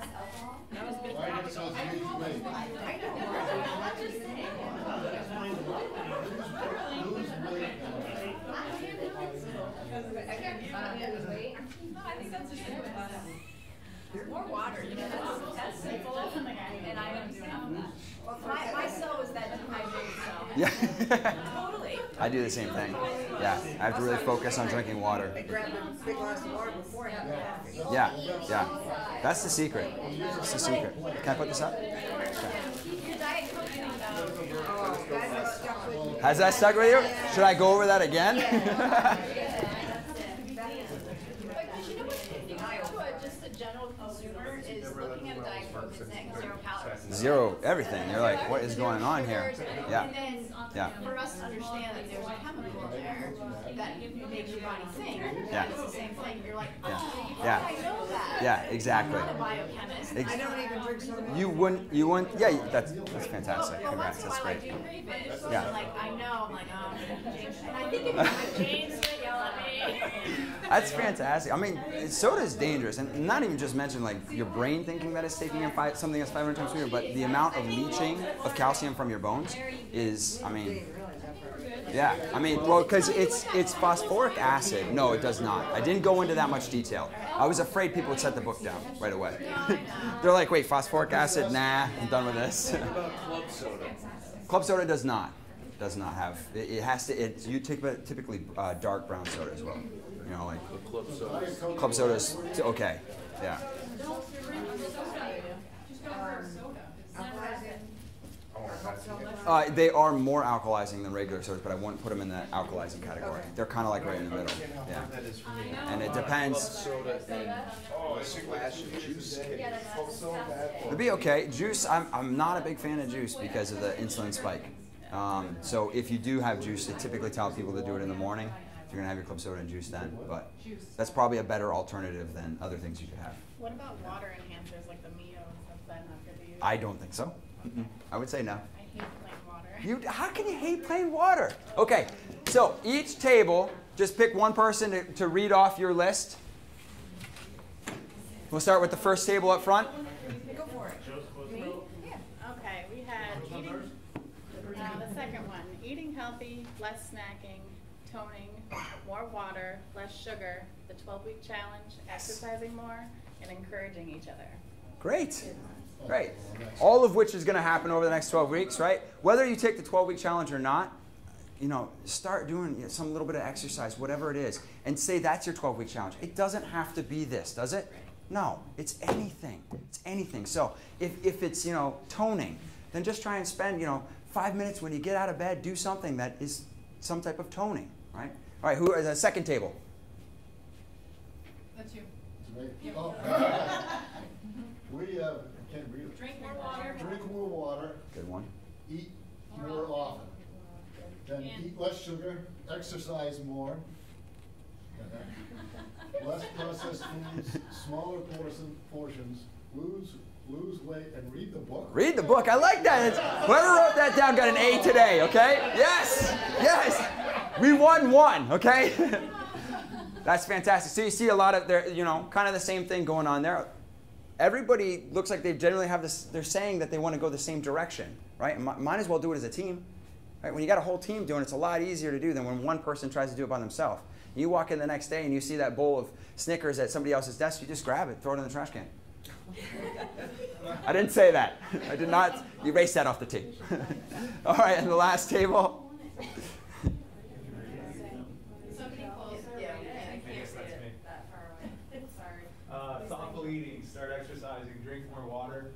That was good. Why did it sound huge to me? I think that's just more water, you know, that's simple, and I understand that. Well, my cell is that dehydrated cell. Yeah. Totally. I do the same thing. Yeah, I have to really focus on drinking water. They grab a big glass of water before you have coffee. Yeah, yeah. That's the secret. That's the secret. Can I put this up? Your diet Coke thing, though. Oh, that has stuck with me. Has that stuck with you? Should I go over that again? But you know what, just the general consumer is looking at a diet Coke and saying 0 calories. Zero, everything. You're like, what is going on here? Yeah. And then Yeah. for us to understand that there's a chemical in there that makes your body think Yeah. it's the same thing. You're like, oh, Yeah. I know that. Yeah, exactly. I'm not a biochemist. Ex- I don't even drink soda. You wouldn't, yeah, that's fantastic. Well, Congrats, once in a that's while I great. do crave it. Yeah. And like, I know, I'm like, oh, James. And I think if James would yell at me. That's fantastic. I mean, soda is dangerous, and not even just mention like your brain thinking that it's taking in something that's 500 times sweeter, but the amount of leaching of calcium from your bones is, I mean, yeah. I mean, well, because it's phosphoric acid. No, it does not. I didn't go into that much detail. I was afraid people would set the book down right away. They're like, wait, phosphoric acid? Nah, I'm done with this. What about club soda? Club soda does not have. It has to. You typically dark brown soda as well. You know, like Club soda. club soda's okay. Yeah. They are more alkalizing than regular sodas, but I wouldn't put them in the alkalizing category. They're kind of like right in the middle. Yeah. That is for me. And it Club depends. soda and a splash of juice. It'd be okay. Juice, I'm not a big fan of juice because of the insulin spike. So if you do have juice, I typically tell people to do it in the morning. If you're gonna have your club soda and juice then, but that's probably a better alternative than other things you could have. What about water enhancers like the Mio? Is that not good to use? I don't think so. I would say no. I hate plain water. How can you hate plain water? Okay, so each table, just pick one person to read off your list. We'll start with the first table up front. Go for it. Me? Yeah. Okay, we had eating, the second one, eating healthy, less snacking, toning, more water, less sugar, the 12-week challenge, exercising more, and encouraging each other. Great. Great. All of which is going to happen over the next 12 weeks, right? Whether you take the 12-week challenge or not, start doing some little bit of exercise, whatever it is, and say that's your 12-week challenge. It doesn't have to be this, does it? No, it's anything. It's anything. So if it's, toning, then just try and spend, 5 minutes when you get out of bed, do something that is some type of toning, right? All right, who is the second table? That's you. It's me? Oh. We can't read it. Drink more water. Drink more water. Good one. Eat more often. Then eat less sugar. Exercise more. Less processed foods. Smaller portions. Lose weight and read the book. Read the book. I like that. Whoever wrote that down got an A today, okay? Yes. Yes. We won one, okay? That's fantastic. So you see a lot of, kind of the same thing going on there. Everybody looks like they generally have this, they're saying that they want to go the same direction, right? And might as well do it as a team, right? When you got a whole team doing it, it's a lot easier to do than when one person tries to do it by themselves. You walk in the next day and you see that bowl of Snickers at somebody else's desk, you just grab it, throw it in the trash can. I didn't say that. I did not. Erase that off the tape. All right, and the last table. Thoughtful eating, start exercising, drink more water.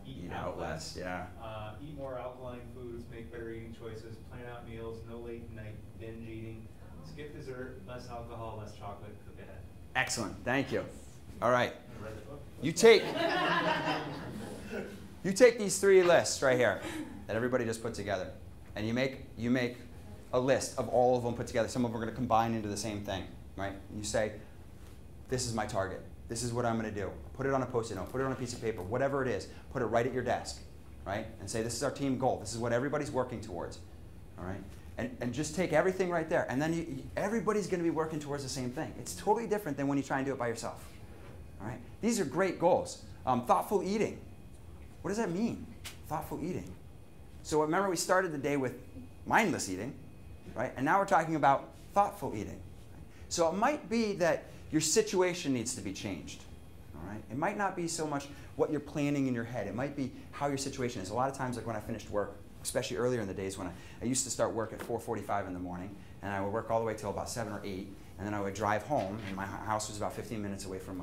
Eat out less, yeah. Eat more alkaline foods, make better eating choices, plan out meals, no late night binge eating, skip dessert, less alcohol, less chocolate, cook ahead. Excellent, thank you. All right. You take these three lists right here that everybody just put together, and you make a list of all of them put together. Some of them are going to combine into the same thing, right? And you say, this is my target. This is what I'm going to do. Put it on a Post-it note. Put it on a piece of paper. Whatever it is, put it right at your desk, right? And say, this is our team goal. This is what everybody's working towards, all right? And just take everything right there, and then everybody's going to be working towards the same thing. It's totally different than when you try and do it by yourself. All right? These are great goals. Thoughtful eating. What does that mean? Thoughtful eating. So remember, we started the day with mindless eating, right? And now we're talking about thoughtful eating. So it might be that your situation needs to be changed. All right? It might not be so much what you're planning in your head. It might be how your situation is. A lot of times, like when I finished work, especially earlier in the days when I used to start work at 4:45 in the morning, and I would work all the way till about 7 or 8, and then I would drive home, and my house was about 15 minutes away from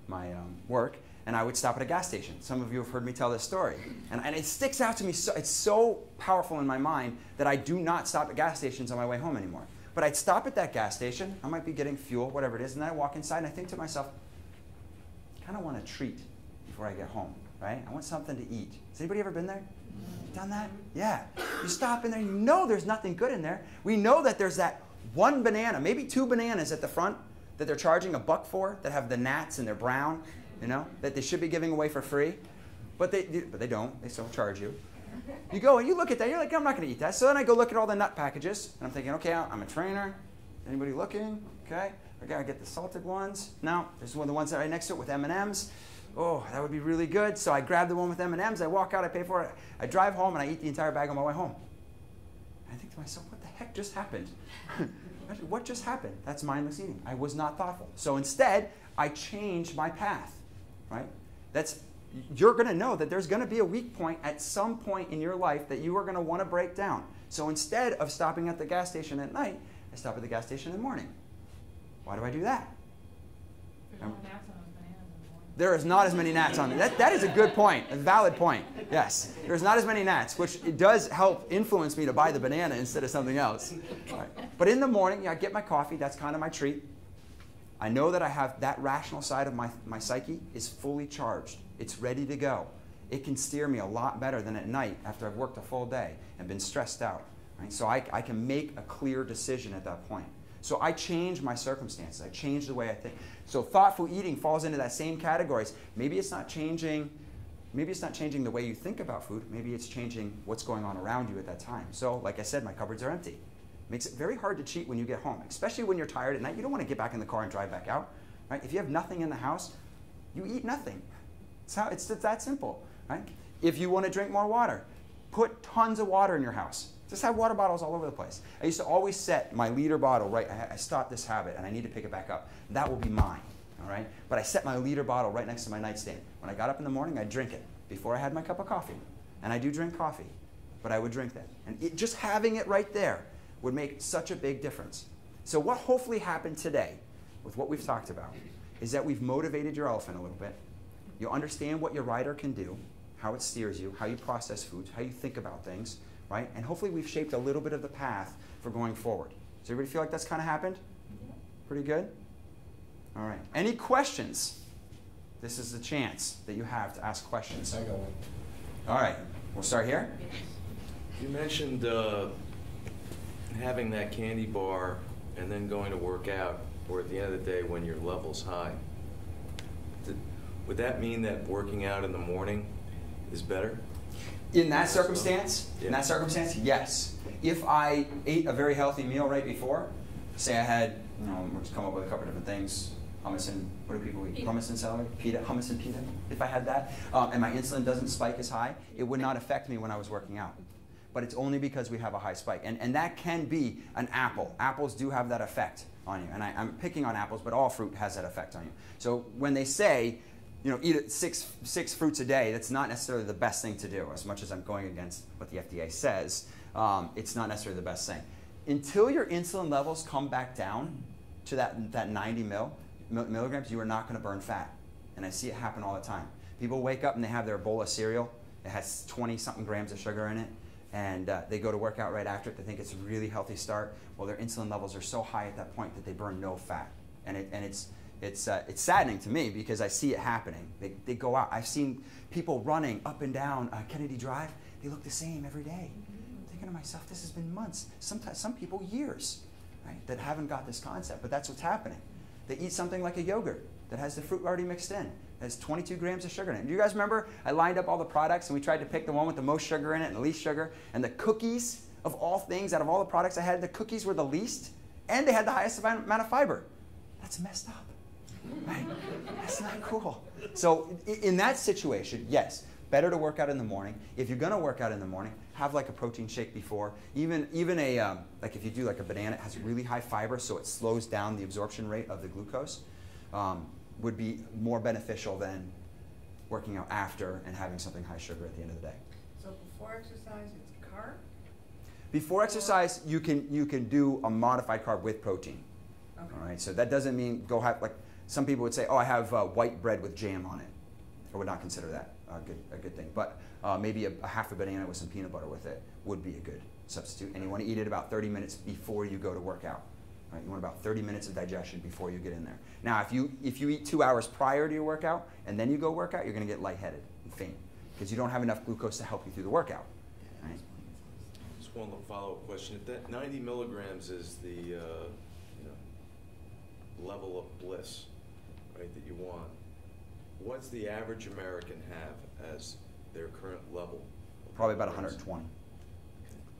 my work, and I would stop at a gas station. Some of you have heard me tell this story. And it sticks out to me, it's so powerful in my mind that I do not stop at gas stations on my way home anymore. But I'd stop at that gas station, I might be getting fuel, whatever it is, and then I walk inside and I think to myself, I kind of want a treat before I get home, right? I want something to eat. Has anybody ever been there? Done that? Yeah. You stop in there, you know there's nothing good in there. We know that there's that one banana, maybe 2 bananas at the front that they're charging $1 for, that have the gnats and they're brown, that they should be giving away for free. But they don't. They still charge you. You go and you look at that. You're like, I'm not going to eat that. So then I go look at all the nut packages. And I'm thinking, okay, I'm a trainer. Anybody looking? Okay. I got to get the salted ones. No. There's one of the ones that are right next to it with M&Ms. Oh, that would be really good. So I grab the one with M&Ms. I walk out. I pay for it. I drive home, and I eat the entire bag on my way home. And I think to myself, what the heck just happened? What just happened? That's mindless eating. I was not thoughtful. So instead, I changed my path, right? You're going to know that there's going to be a weak point at some point in your life that you are going to want to break down. So instead of stopping at the gas station at night, I stop at the gas station in the morning. Why do I do that? There is not as many gnats on it. That is a good point, a valid point. Yes, there's not as many gnats, which it does help influence me to buy the banana instead of something else. Right. But in the morning, I get my coffee. That's kind of my treat. I know that I have that rational side of my psyche is fully charged. It's ready to go. It can steer me a lot better than at night after I've worked a full day and been stressed out. Right? So I can make a clear decision at that point. So I change my circumstances. I change the way I think. So thoughtful eating falls into that same categories. Maybe it's not changing the way you think about food. Maybe it's changing what's going on around you at that time. So like I said, my cupboards are empty. Makes it very hard to cheat when you get home, especially when you're tired at night. You don't want to get back in the car and drive back out. Right? If you have nothing in the house, you eat nothing. It's that simple. Right? If you want to drink more water, put tons of water in your house. Just have water bottles all over the place. I used to always set my liter bottle, right? I stopped this habit and I need to pick it back up. That will be mine, all right? But I set my liter bottle right next to my nightstand. When I got up in the morning, I'd drink it before I had my cup of coffee. And I do drink coffee, but I would drink that. And just having it right there would make such a big difference. So what hopefully happened today with what we've talked about is that we've motivated your elephant a little bit. You'll understand what your rider can do, how it steers you, how you process foods, how you think about things. Right? And hopefully we've shaped a little bit of the path for going forward. Does everybody feel like that's kind of happened? Pretty good? All right. Any questions? This is the chance that you have to ask questions. I got one. All right. We'll start here. You mentioned having that candy bar and then going to work out, or at the end of the day when your level's high. Would that mean that working out in the morning is better? In that circumstance, yes. If I ate a very healthy meal right before, say I had, we'll just come up with a couple different things, hummus and, what do people eat? Hummus and celery? Pita, hummus and pita, if I had that, and my insulin doesn't spike as high, it would not affect me when I was working out. But it's only because we have a high spike. And that can be an apple. Apples do have that effect on you. And I'm picking on apples, but all fruit has that effect on you. So when they say, eat six fruits a day, that's not necessarily the best thing to do. As much as I'm going against what the FDA says, it's not necessarily the best thing. Until your insulin levels come back down to that 90 milligrams, you are not going to burn fat. And I see it happen all the time. People wake up and they have their bowl of cereal. It has 20-something grams of sugar in it. And they go to work out right after it. They think it's a really healthy start. Well, their insulin levels are so high at that point that they burn no fat. And it's saddening to me because I see it happening. They go out. I've seen people running up and down Kennedy Drive. They look the same every day. I'm thinking to myself, this has been months, sometimes some people years, right, that haven't got this concept. But that's what's happening. They eat something like a yogurt that has the fruit already mixed in. It has 22 grams of sugar in it. Do you guys remember I lined up all the products and we tried to pick the one with the most sugar in it and the least sugar? And the cookies, of all things, out of all the products I had, the cookies were the least and they had the highest amount of fiber. That's messed up. Right? That's not cool. So in that situation, yes, better to work out in the morning. If you're going to work out in the morning, have like a protein shake before. Even a, like if you do like a banana, it has really high fiber, so it slows down the absorption rate of the glucose. Would be more beneficial than working out after and having something high sugar at the end of the day. So before exercise, it's carb? Before exercise, you can do a modified carb with protein. Okay. All right, so that doesn't mean go have, like some people would say, oh, I have white bread with jam on it. I would not consider that a good thing. But maybe a half a banana with some peanut butter with it would be a good substitute. And you want to eat it about 30 minutes before you go to work out. Right, you want about 30 minutes of digestion before you get in there. Now, if you eat 2 hours prior to your workout and then you go work out, you're going to get lightheaded and faint because you don't have enough glucose to help you through the workout. Right? Just one little follow-up question. If that 90 milligrams is the level of bliss, right, that you want, what's the average American have as their current level? Probably about 120.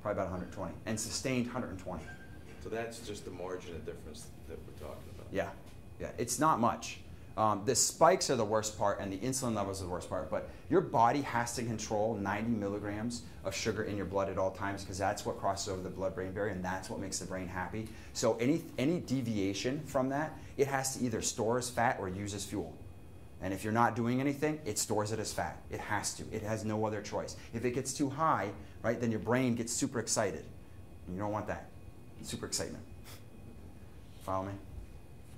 Probably about 120, and sustained 120. So that's just the margin of difference that we're talking about. Yeah, it's not much. The spikes are the worst part and the insulin levels are the worst part, but your body has to control 90 milligrams of sugar in your blood at all times because that's what crosses over the blood-brain barrier and that's what makes the brain happy. So any deviation from that, it has to either store as fat or use as fuel. And if you're not doing anything, it stores it as fat. It has to. It has no other choice. If it gets too high, right, then your brain gets super excited. And you don't want that. Super excitement. Follow me?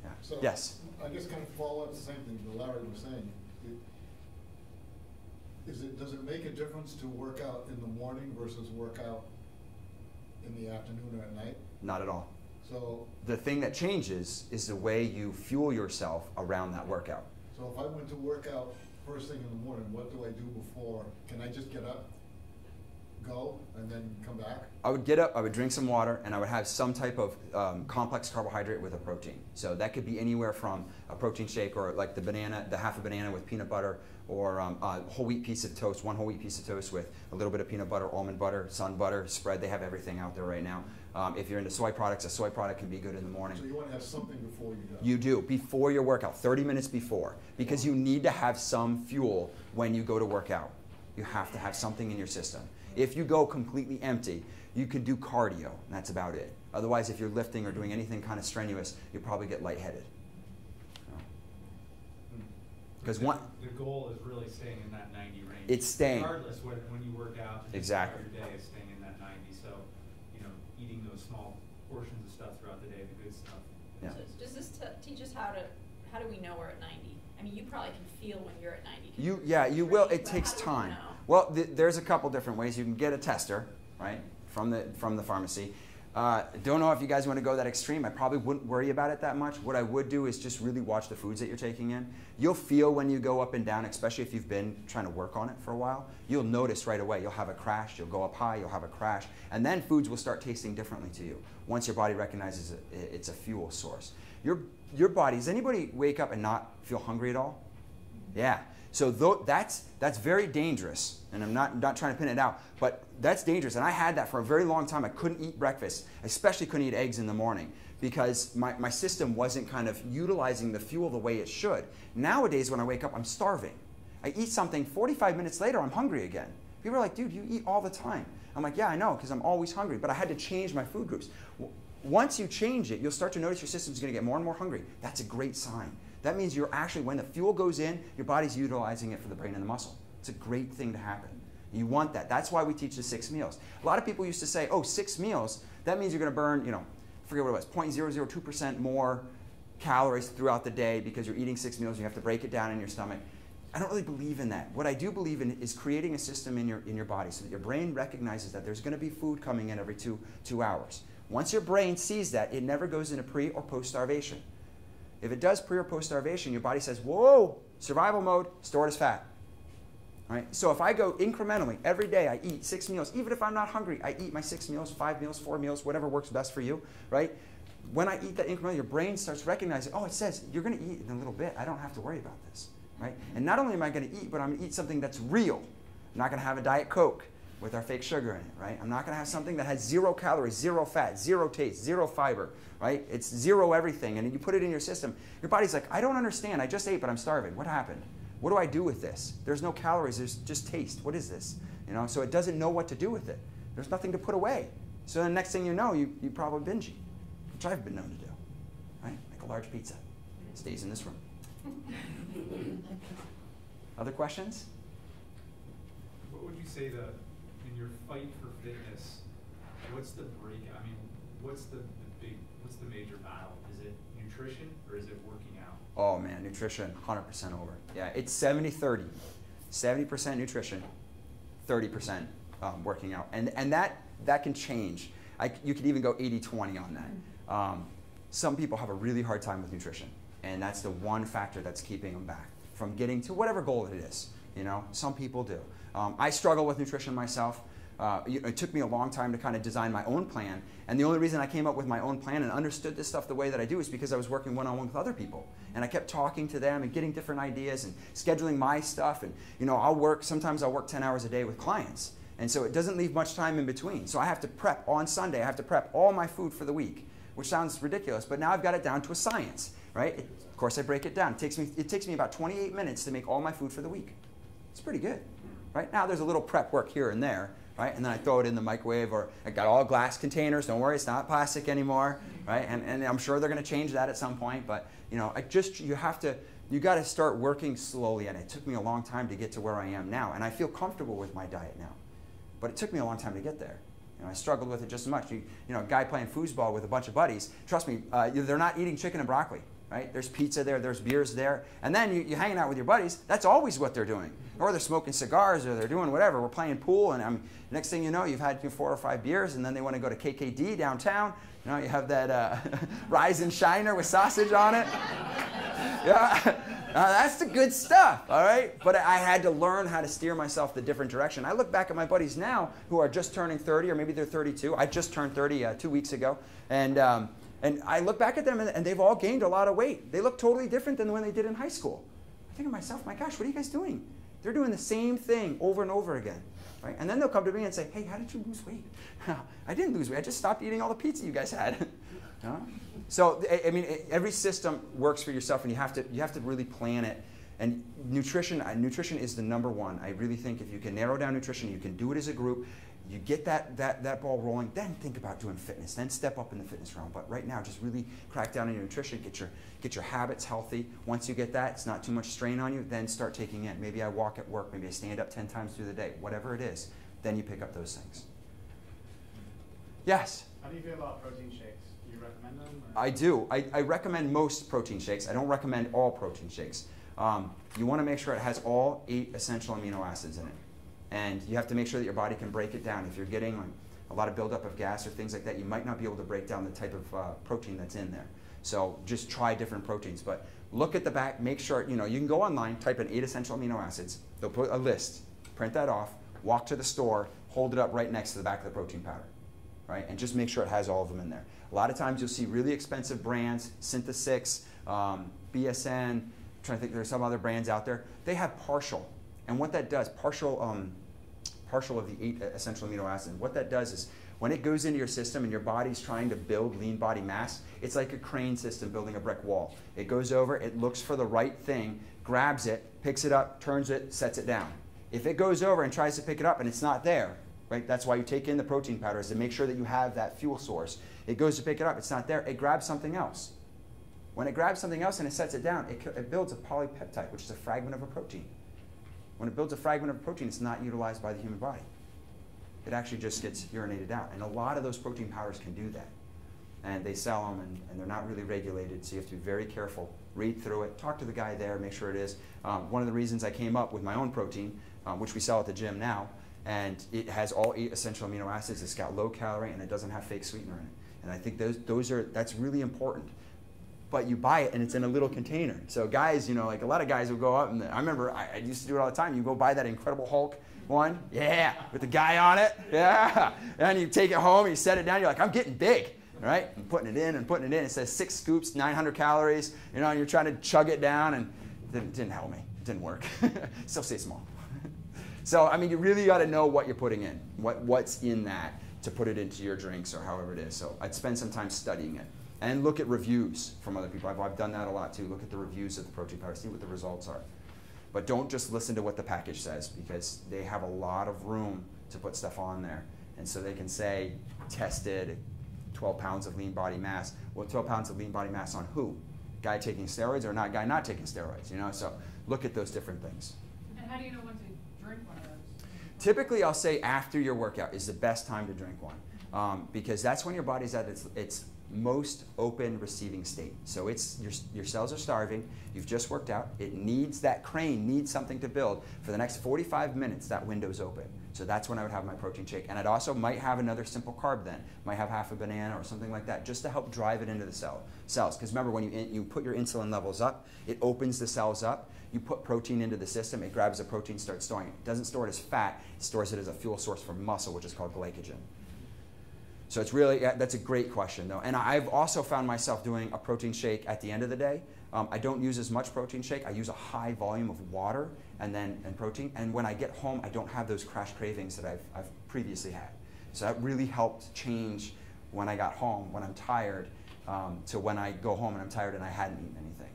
Yeah. So yes? I guess kind of follow up the same thing that Larry was saying. Does it make a difference to work out in the morning versus work out in the afternoon or at night? Not at all. So the thing that changes is the way you fuel yourself around that workout. So if I went to work out first thing in the morning, what do I do before? Can I just get up, go, and then come back? I would get up, I would drink some water, and I would have some type of complex carbohydrate with a protein. So that could be anywhere from a protein shake or like the half a banana with peanut butter, or a whole wheat piece of toast, one whole wheat piece of toast with a little bit of peanut butter, almond butter, sun butter, spread. They have everything out there right now. If you're into soy products, a soy product can be good in the morning. So you want to have something before you go? You do, before your workout, 30 minutes before, because you need to have some fuel when you go to work out. You have to have something in your system. If you go completely empty, you can do cardio, and that's about it. Otherwise, if you're lifting or doing anything kind of strenuous, you'll probably get lightheaded. Because the goal is really staying in that 90 range. It's staying. Regardless when you work out. Exactly. Your day is staying in that 90. So, eating those small portions of stuff throughout the day, the good stuff. Yeah. So does this teach us how do we know we're at 90? I mean, you probably can feel when you're at 90. You will. It takes time. Well, there's a couple different ways. You can get a tester, right, from the pharmacy. Don't know if you guys want to go that extreme. I probably wouldn't worry about it that much. What I would do is just really watch the foods that you're taking in. You'll feel when you go up and down, especially if you've been trying to work on it for a while, you'll notice right away. You'll have a crash, you'll go up high, you'll have a crash, and then foods will start tasting differently to you once your body recognizes it's a fuel source. Your body, does anybody wake up and not feel hungry at all? Yeah. So that's very dangerous, and I'm not trying to pin it out, but that's dangerous. And I had that for a very long time. I couldn't eat breakfast, I especially couldn't eat eggs in the morning because my system wasn't kind of utilizing the fuel the way it should. Nowadays, when I wake up, I'm starving. I eat something, 45 minutes later, I'm hungry again. People are like, dude, you eat all the time. I'm like, yeah, I know, because I'm always hungry, but I had to change my food groups. Once you change it, you'll start to notice your system's going to get more and more hungry. That's a great sign. That means you're actually, when the fuel goes in, your body's utilizing it for the brain and the muscle. It's a great thing to happen. You want that. That's why we teach the 6 meals. A lot of people used to say, oh, 6 meals, that means you're going to burn, I forget what it was, 0.002% more calories throughout the day because you're eating 6 meals. You have to break it down in your stomach. I don't really believe in that. What I do believe in is creating a system in your body so that your brain recognizes that there's going to be food coming in every two hours. Once your brain sees that, it never goes into pre or post-starvation. If it does pre or post-starvation, your body says, whoa, survival mode, store it as fat. All right? So if I go incrementally, every day I eat 6 meals, even if I'm not hungry, I eat my 6 meals, 5 meals, 4 meals, whatever works best for you, right? When I eat that incrementally, your brain starts recognizing, oh, it says, you're going to eat in a little bit. I don't have to worry about this, right? And not only am I going to eat, but I'm going to eat something that's real. I'm not going to have a Diet Coke with our fake sugar in it, right? I'm not going to have something that has 0 calories, 0 fat, 0 taste, 0 fiber, right? It's 0 everything, and you put it in your system. Your body's like, I don't understand. I just ate, but I'm starving. What happened? What do I do with this? There's no calories. There's just taste. What is this? So it doesn't know what to do with it. There's nothing to put away. So the next thing you know, you probably binge eat, which I've been known to do, right? Like a large pizza. It stays in this room. Other questions? What would you say in your fight for fitness, what's the break? I mean, what's the major battle? Is it nutrition or is it working out? Oh man, nutrition, 100% over. Yeah, it's 70-30. 70% nutrition, 30% working out. And that can change. You could even go 80-20 on that. Some people have a really hard time with nutrition, and that's the one factor that's keeping them back from getting to whatever goal it is. Some people do. I struggle with nutrition myself. It took me a long time to kind of design my own plan, and the only reason I came up with my own plan and understood this stuff the way that I do is because I was working one-on-one with other people, and I kept talking to them and getting different ideas and scheduling my stuff, and sometimes I'll work 10 hours a day with clients, and so it doesn't leave much time in between. So I have to prep on Sunday. I have to prep all my food for the week, which sounds ridiculous, but now I've got it down to a science, right? Of course, I break it down. It takes me about 28 minutes to make all my food for the week. It's pretty good, right? Now there's a little prep work here and there, right? And then I throw it in the microwave, or I got all glass containers. Don't worry, it's not plastic anymore, right? And I'm sure they're going to change that at some point. But you got to start working slowly. And it took me a long time to get to where I am now. And I feel comfortable with my diet now, but it took me a long time to get there. I struggled with it just as much. A guy playing foosball with a bunch of buddies. Trust me, they're not eating chicken and broccoli. Right? There's pizza there, there's beers there, and then you're hanging out with your buddies. That's always what they're doing. Or they're smoking cigars, or they're doing whatever. We're playing pool, and next thing you know, you've had 4 or 5 beers, and then they want to go to KKD downtown. You have that Rise and Shiner with sausage on it. Yeah, that's the good stuff, all right? But I had to learn how to steer myself the different direction. I look back at my buddies now who are just turning 30, or maybe they're 32. I just turned 30 2 weeks ago, and I look back at them, and they've all gained a lot of weight. They look totally different than when they did in high school. I think to myself, my gosh, what are you guys doing? They're doing the same thing over and over again. Right? And then they'll come to me and say, hey, how did you lose weight? I didn't lose weight. I just stopped eating all the pizza you guys had. So, I mean, every system works for yourself, and you have to really plan it. And nutrition is the #1. I really think if you can narrow down nutrition, you can do it as a group. You get that ball rolling, then think about doing fitness, then step up in the fitness realm. But right now, just really crack down on your nutrition, get your habits healthy. Once you get that, it's not too much strain on you, then start taking in. Maybe I walk at work, maybe I stand up 10 times through the day, whatever it is, then you pick up those things. Yes? How do you feel about protein shakes? Do you recommend them? I do. I recommend most protein shakes. I don't recommend all protein shakes. You want to make sure it has all 8 essential amino acids in it. And you have to make sure that your body can break it down. If you're getting a lot of buildup of gas or things like that, you might not be able to break down the type of protein that's in there. So just try different proteins. But look at the back, make sure, you can go online, type in 8 essential amino acids. They'll put a list, print that off, walk to the store, hold it up right next to the back of the protein powder, right? And just make sure it has all of them in there. A lot of times you'll see really expensive brands, Synthesix, BSN, I'm trying to think, there's some other brands out there. They have partial. And what that does, partial of the 8 essential amino acids, what that does is when it goes into your system and your body's trying to build lean body mass, it's like a crane system building a brick wall. It goes over, it looks for the right thing, grabs it, picks it up, turns it, sets it down. If it goes over and tries to pick it up and it's not there, right? That's why you take in the protein powders to make sure that you have that fuel source. It goes to pick it up, it's not there, it grabs something else. When it grabs something else and it sets it down, it builds a polypeptide, which is a fragment of a protein. When it builds a fragment of a protein, it's not utilized by the human body. It actually just gets urinated out. And a lot of those protein powders can do that. And they sell them, and they're not really regulated, so you have to be very careful. Read through it, talk to the guy there, make sure it is. One of the reasons I came up with my own protein, which we sell at the gym now, and it has all 8 essential amino acids, it's got low calorie, and it doesn't have fake sweetener in it. And I think that's really important. But you buy it and it's in a little container. So guys, like a lot of guys will go up, and I remember I used to do it all the time. You go buy that Incredible Hulk one, yeah, with the guy on it, yeah. And you take it home, you set it down, you're like, I'm getting big, right? And putting it in and putting it in. It says 6 scoops, 900 calories, and you're trying to chug it down, and it didn't help me. It didn't work. Still stay small. So, I mean, you really got to know what you're putting in, what's in that to put it into your drinks or however it is. So I'd spend some time studying it. And look at reviews from other people. I've done that a lot too. Look at the reviews of the protein powder, see what the results are. But don't just listen to what the package says, because they have a lot of room to put stuff on there. And so they can say, tested 12 pounds of lean body mass. Well, 12 pounds of lean body mass on who? Guy taking steroids or not guy not taking steroids, So look at those different things. And how do you know when to drink one of those? Typically, I'll say after your workout is the best time to drink one, because that's when your body's at its most open receiving state. So your cells are starving, you've just worked out, that crane needs something to build. For the next 45 minutes, that window's open. So that's when I would have my protein shake. And I'd also might have another simple carb then. Might have half a banana or something like that, just to help drive it into the cells. Because remember, when you put your insulin levels up, it opens the cells up. You put protein into the system, it grabs the protein, starts storing it. It doesn't store it as fat, it stores it as a fuel source for muscle, which is called glycogen. So it's really, that's a great question though. And I've also found myself doing a protein shake at the end of the day. I don't use as much protein shake. I use a high volume of water and protein. And when I get home, I don't have those crash cravings that I've previously had. So that really helped change when I got home, when I'm tired, to when I go home and I'm tired and I hadn't eaten anything.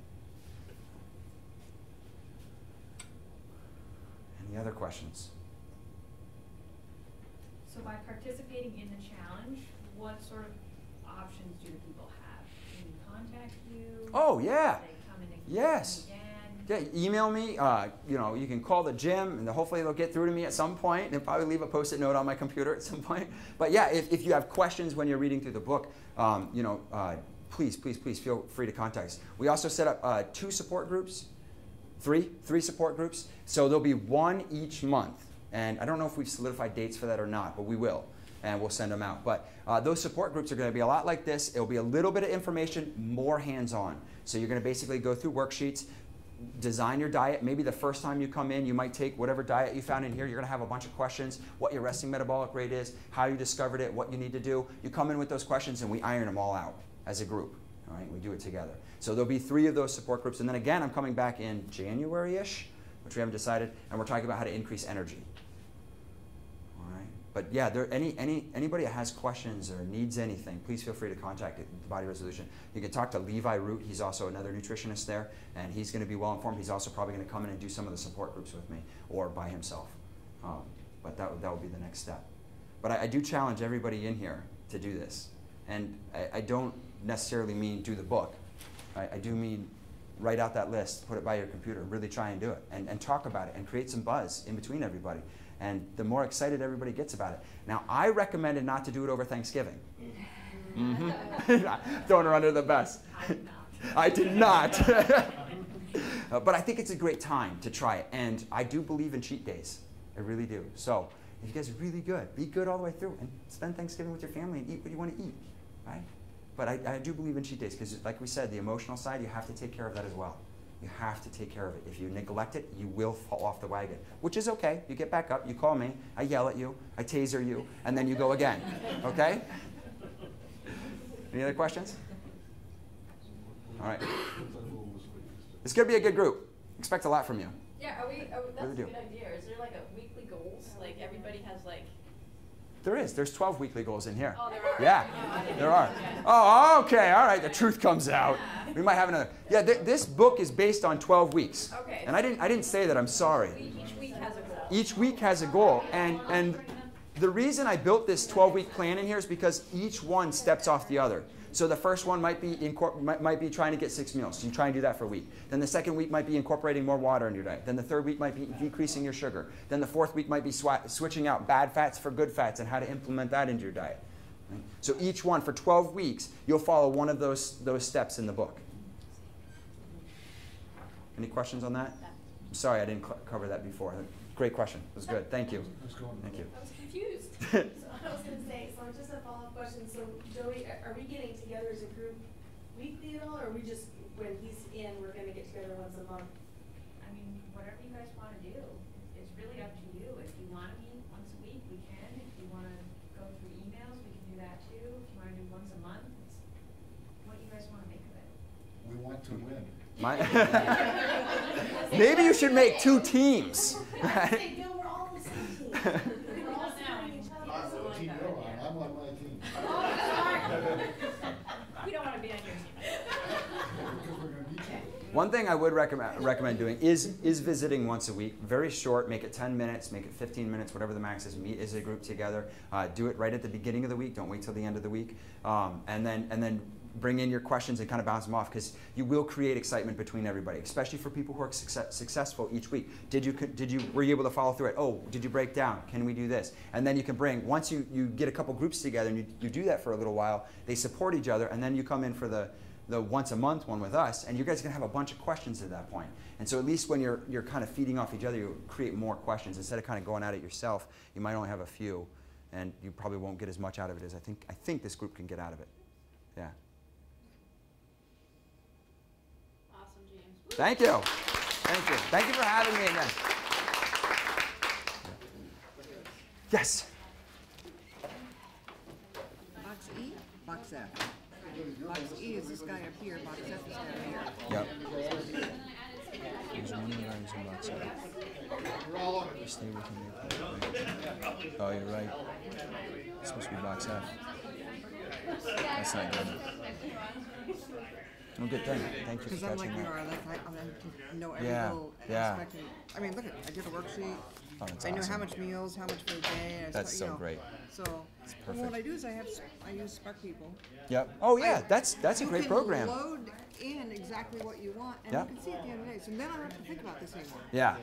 Any other questions? So by participating in the challenge, what sort of options do the people have? Can you contact you? Oh, yeah. Do they come in and yes. again? Yeah, email me. You can call the gym, and hopefully they'll get through to me at some point. They'll probably leave a Post-it note on my computer at some point. But yeah, if you have questions when you're reading through the book, please feel free to contact us. We also set up 2 support groups, three support groups. So there'll be 1 each month. And I don't know if we've solidified dates for that or not, but we will. And we'll send them out. But those support groups are going to be a lot like this. It'll be a little bit of information, more hands-on. So you're going to basically go through worksheets, design your diet. Maybe the first time you come in, you might take whatever diet you found in here. You're going to have a bunch of questions, what your resting metabolic rate is, how you discovered it, what you need to do. You come in with those questions, and we iron them all out as a group. All right, we do it together. So there'll be 3 of those support groups. And then again, I'm coming back in January-ish, which we haven't decided, and we're talking about how to increase energy. But yeah, anybody that has questions or needs anything, please feel free to contact the Body Resolution. You can talk to Levi Root. He's also another nutritionist there, and he's going to be well informed. He's also probably going to come in and do some of the support groups with me or by himself. But that will be the next step. But I do challenge everybody in here to do this. And I don't necessarily mean do the book. I do mean write out that list, put it by your computer, really try and do it, and talk about it, and create some buzz in between everybody. And the more excited everybody gets about it. Now, I recommended not to do it over Thanksgiving. Throwing her under the bus. I did not. But I think it's a great time to try it. And I do believe in cheat days. I really do. So If you guys are really good, be good all the way through and spend Thanksgiving with your family and eat what you want to eat, right? But I do believe in cheat days because, like we said, the emotional side, you have to take care of that as well. You have to take care of it. If you neglect it, you will fall off the wagon, which is okay. You get back up, you call me, I yell at you, I taser you, and then you go again, okay? Any other questions? All right. It's going to be a good group. Expect a lot from you. Yeah, that's Really a do. good idea. Is there like a weekly goals? Like everybody has like. There is. There's 12 weekly goals in here. Oh, there are? Yeah, there are. Oh, okay. All right. The truth comes out. Yeah. We might have another. Yeah, this book is based on 12 weeks. Okay. And I didn't say that. I'm sorry. Each week has a goal. Each week has a goal, and the reason I built this 12-week plan in here is because each one steps off the other. So the first one might be trying to get 6 meals. So you try and do that for a week. Then the second week might be incorporating more water in your diet. Then the third week might be decreasing your sugar. Then the fourth week might be switching out bad fats for good fats and how to implement that into your diet. Right? So each one for 12 weeks, you'll follow one of those steps in the book. Any questions on that? I'm sorry I didn't cover that before. Great question. It was good. Thank you. Thank you. I was confused. So I was going to say, so just a follow-up question. So Joey, are we getting together as a group weekly at all, or are we just, when he's in, we're going to get together once a month? I mean, whatever you guys want to do, it's really up to you. If you want to meet once a week, we can. If you want to go through emails, we can do that too. If you want to do once a month, it's what you guys want to make of it. We want to win. Maybe you should make 2 teams. Right? Say, Bill, we're all on the same team. We're all supporting each other. Team Bill, I'm on my team. We don't want to be on your team. Because we're going to beat you. One thing I would recommend doing is visiting once a week. Very short. Make it 10 minutes. Make it 15 minutes. Whatever the max is. Meet as a group together. Do it right at the beginning of the week. Don't wait till the end of the week. And then bring in your questions and kind of bounce them off because you will create excitement between everybody, especially for people who are successful each week. Were you able to follow through it? Oh, did you break down? Can we do this? And then you can bring, once you get a couple groups together and you do that for a little while, they support each other, and then you come in for the once a month one with us, and you guys are going to have a bunch of questions at that point. And so at least when you're kind of feeding off each other, you create more questions. Instead of kind of going at it yourself, you might only have a few, and you probably won't get as much out of it as I think this group can get out of it. Yeah. Thank you. Thank you. Thank you for having me again. Yes. Box E, box F. Box E is this guy up here, box F is down here. Yep. There's one that I was in box F. Stay with me. Oh, you're right. It's supposed to be box F. That's not good. Well, good thing. Thank you for Because I'm like catching you that. are, like I know every little aspect. I mean, look at I did a worksheet. Oh, that's I know awesome. how much meals, how much for the day. That's so great. So perfect. what I do is I use Spark People. Yep. Oh yeah, that's a great program. You can load in exactly what you want, and Yep. you can see at the end of the day. So then I don't have to think about this anymore. Yeah.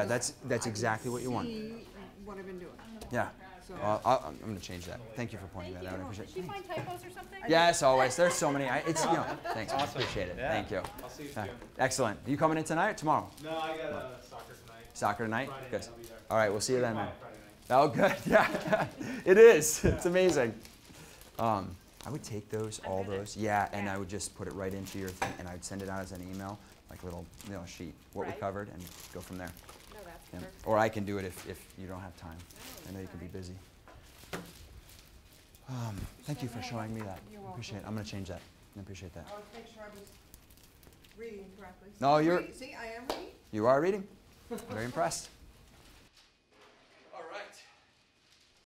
That's exactly what you want. See what I've been doing. Yeah. So I'm going to change that. Thank you for pointing that out. I appreciate Did it. you find typos or something? Yes, always. There's so many. Thanks. I Awesome. appreciate it. Yeah. Thank you. I'll see you soon. Excellent. You coming in tonight or tomorrow? No, I got soccer tonight. Soccer tonight? Friday Good. night, I'll be there. All right, we'll see you then, man. Friday night. Oh, good. Yeah, it is. It's amazing. I would take all those. Yeah, and I would just put it right into your thing, and I would send it out as an email, like a little sheet, what we covered, and go from there. No, that's Yeah. perfect. Or I can do it if you don't have time. I know you can be busy. Thank you for showing me that. You're I appreciate it. I'm going to change that. I appreciate that. I was making sure I was reading correctly. No, you're- See, I am reading. You are reading? Very impressed.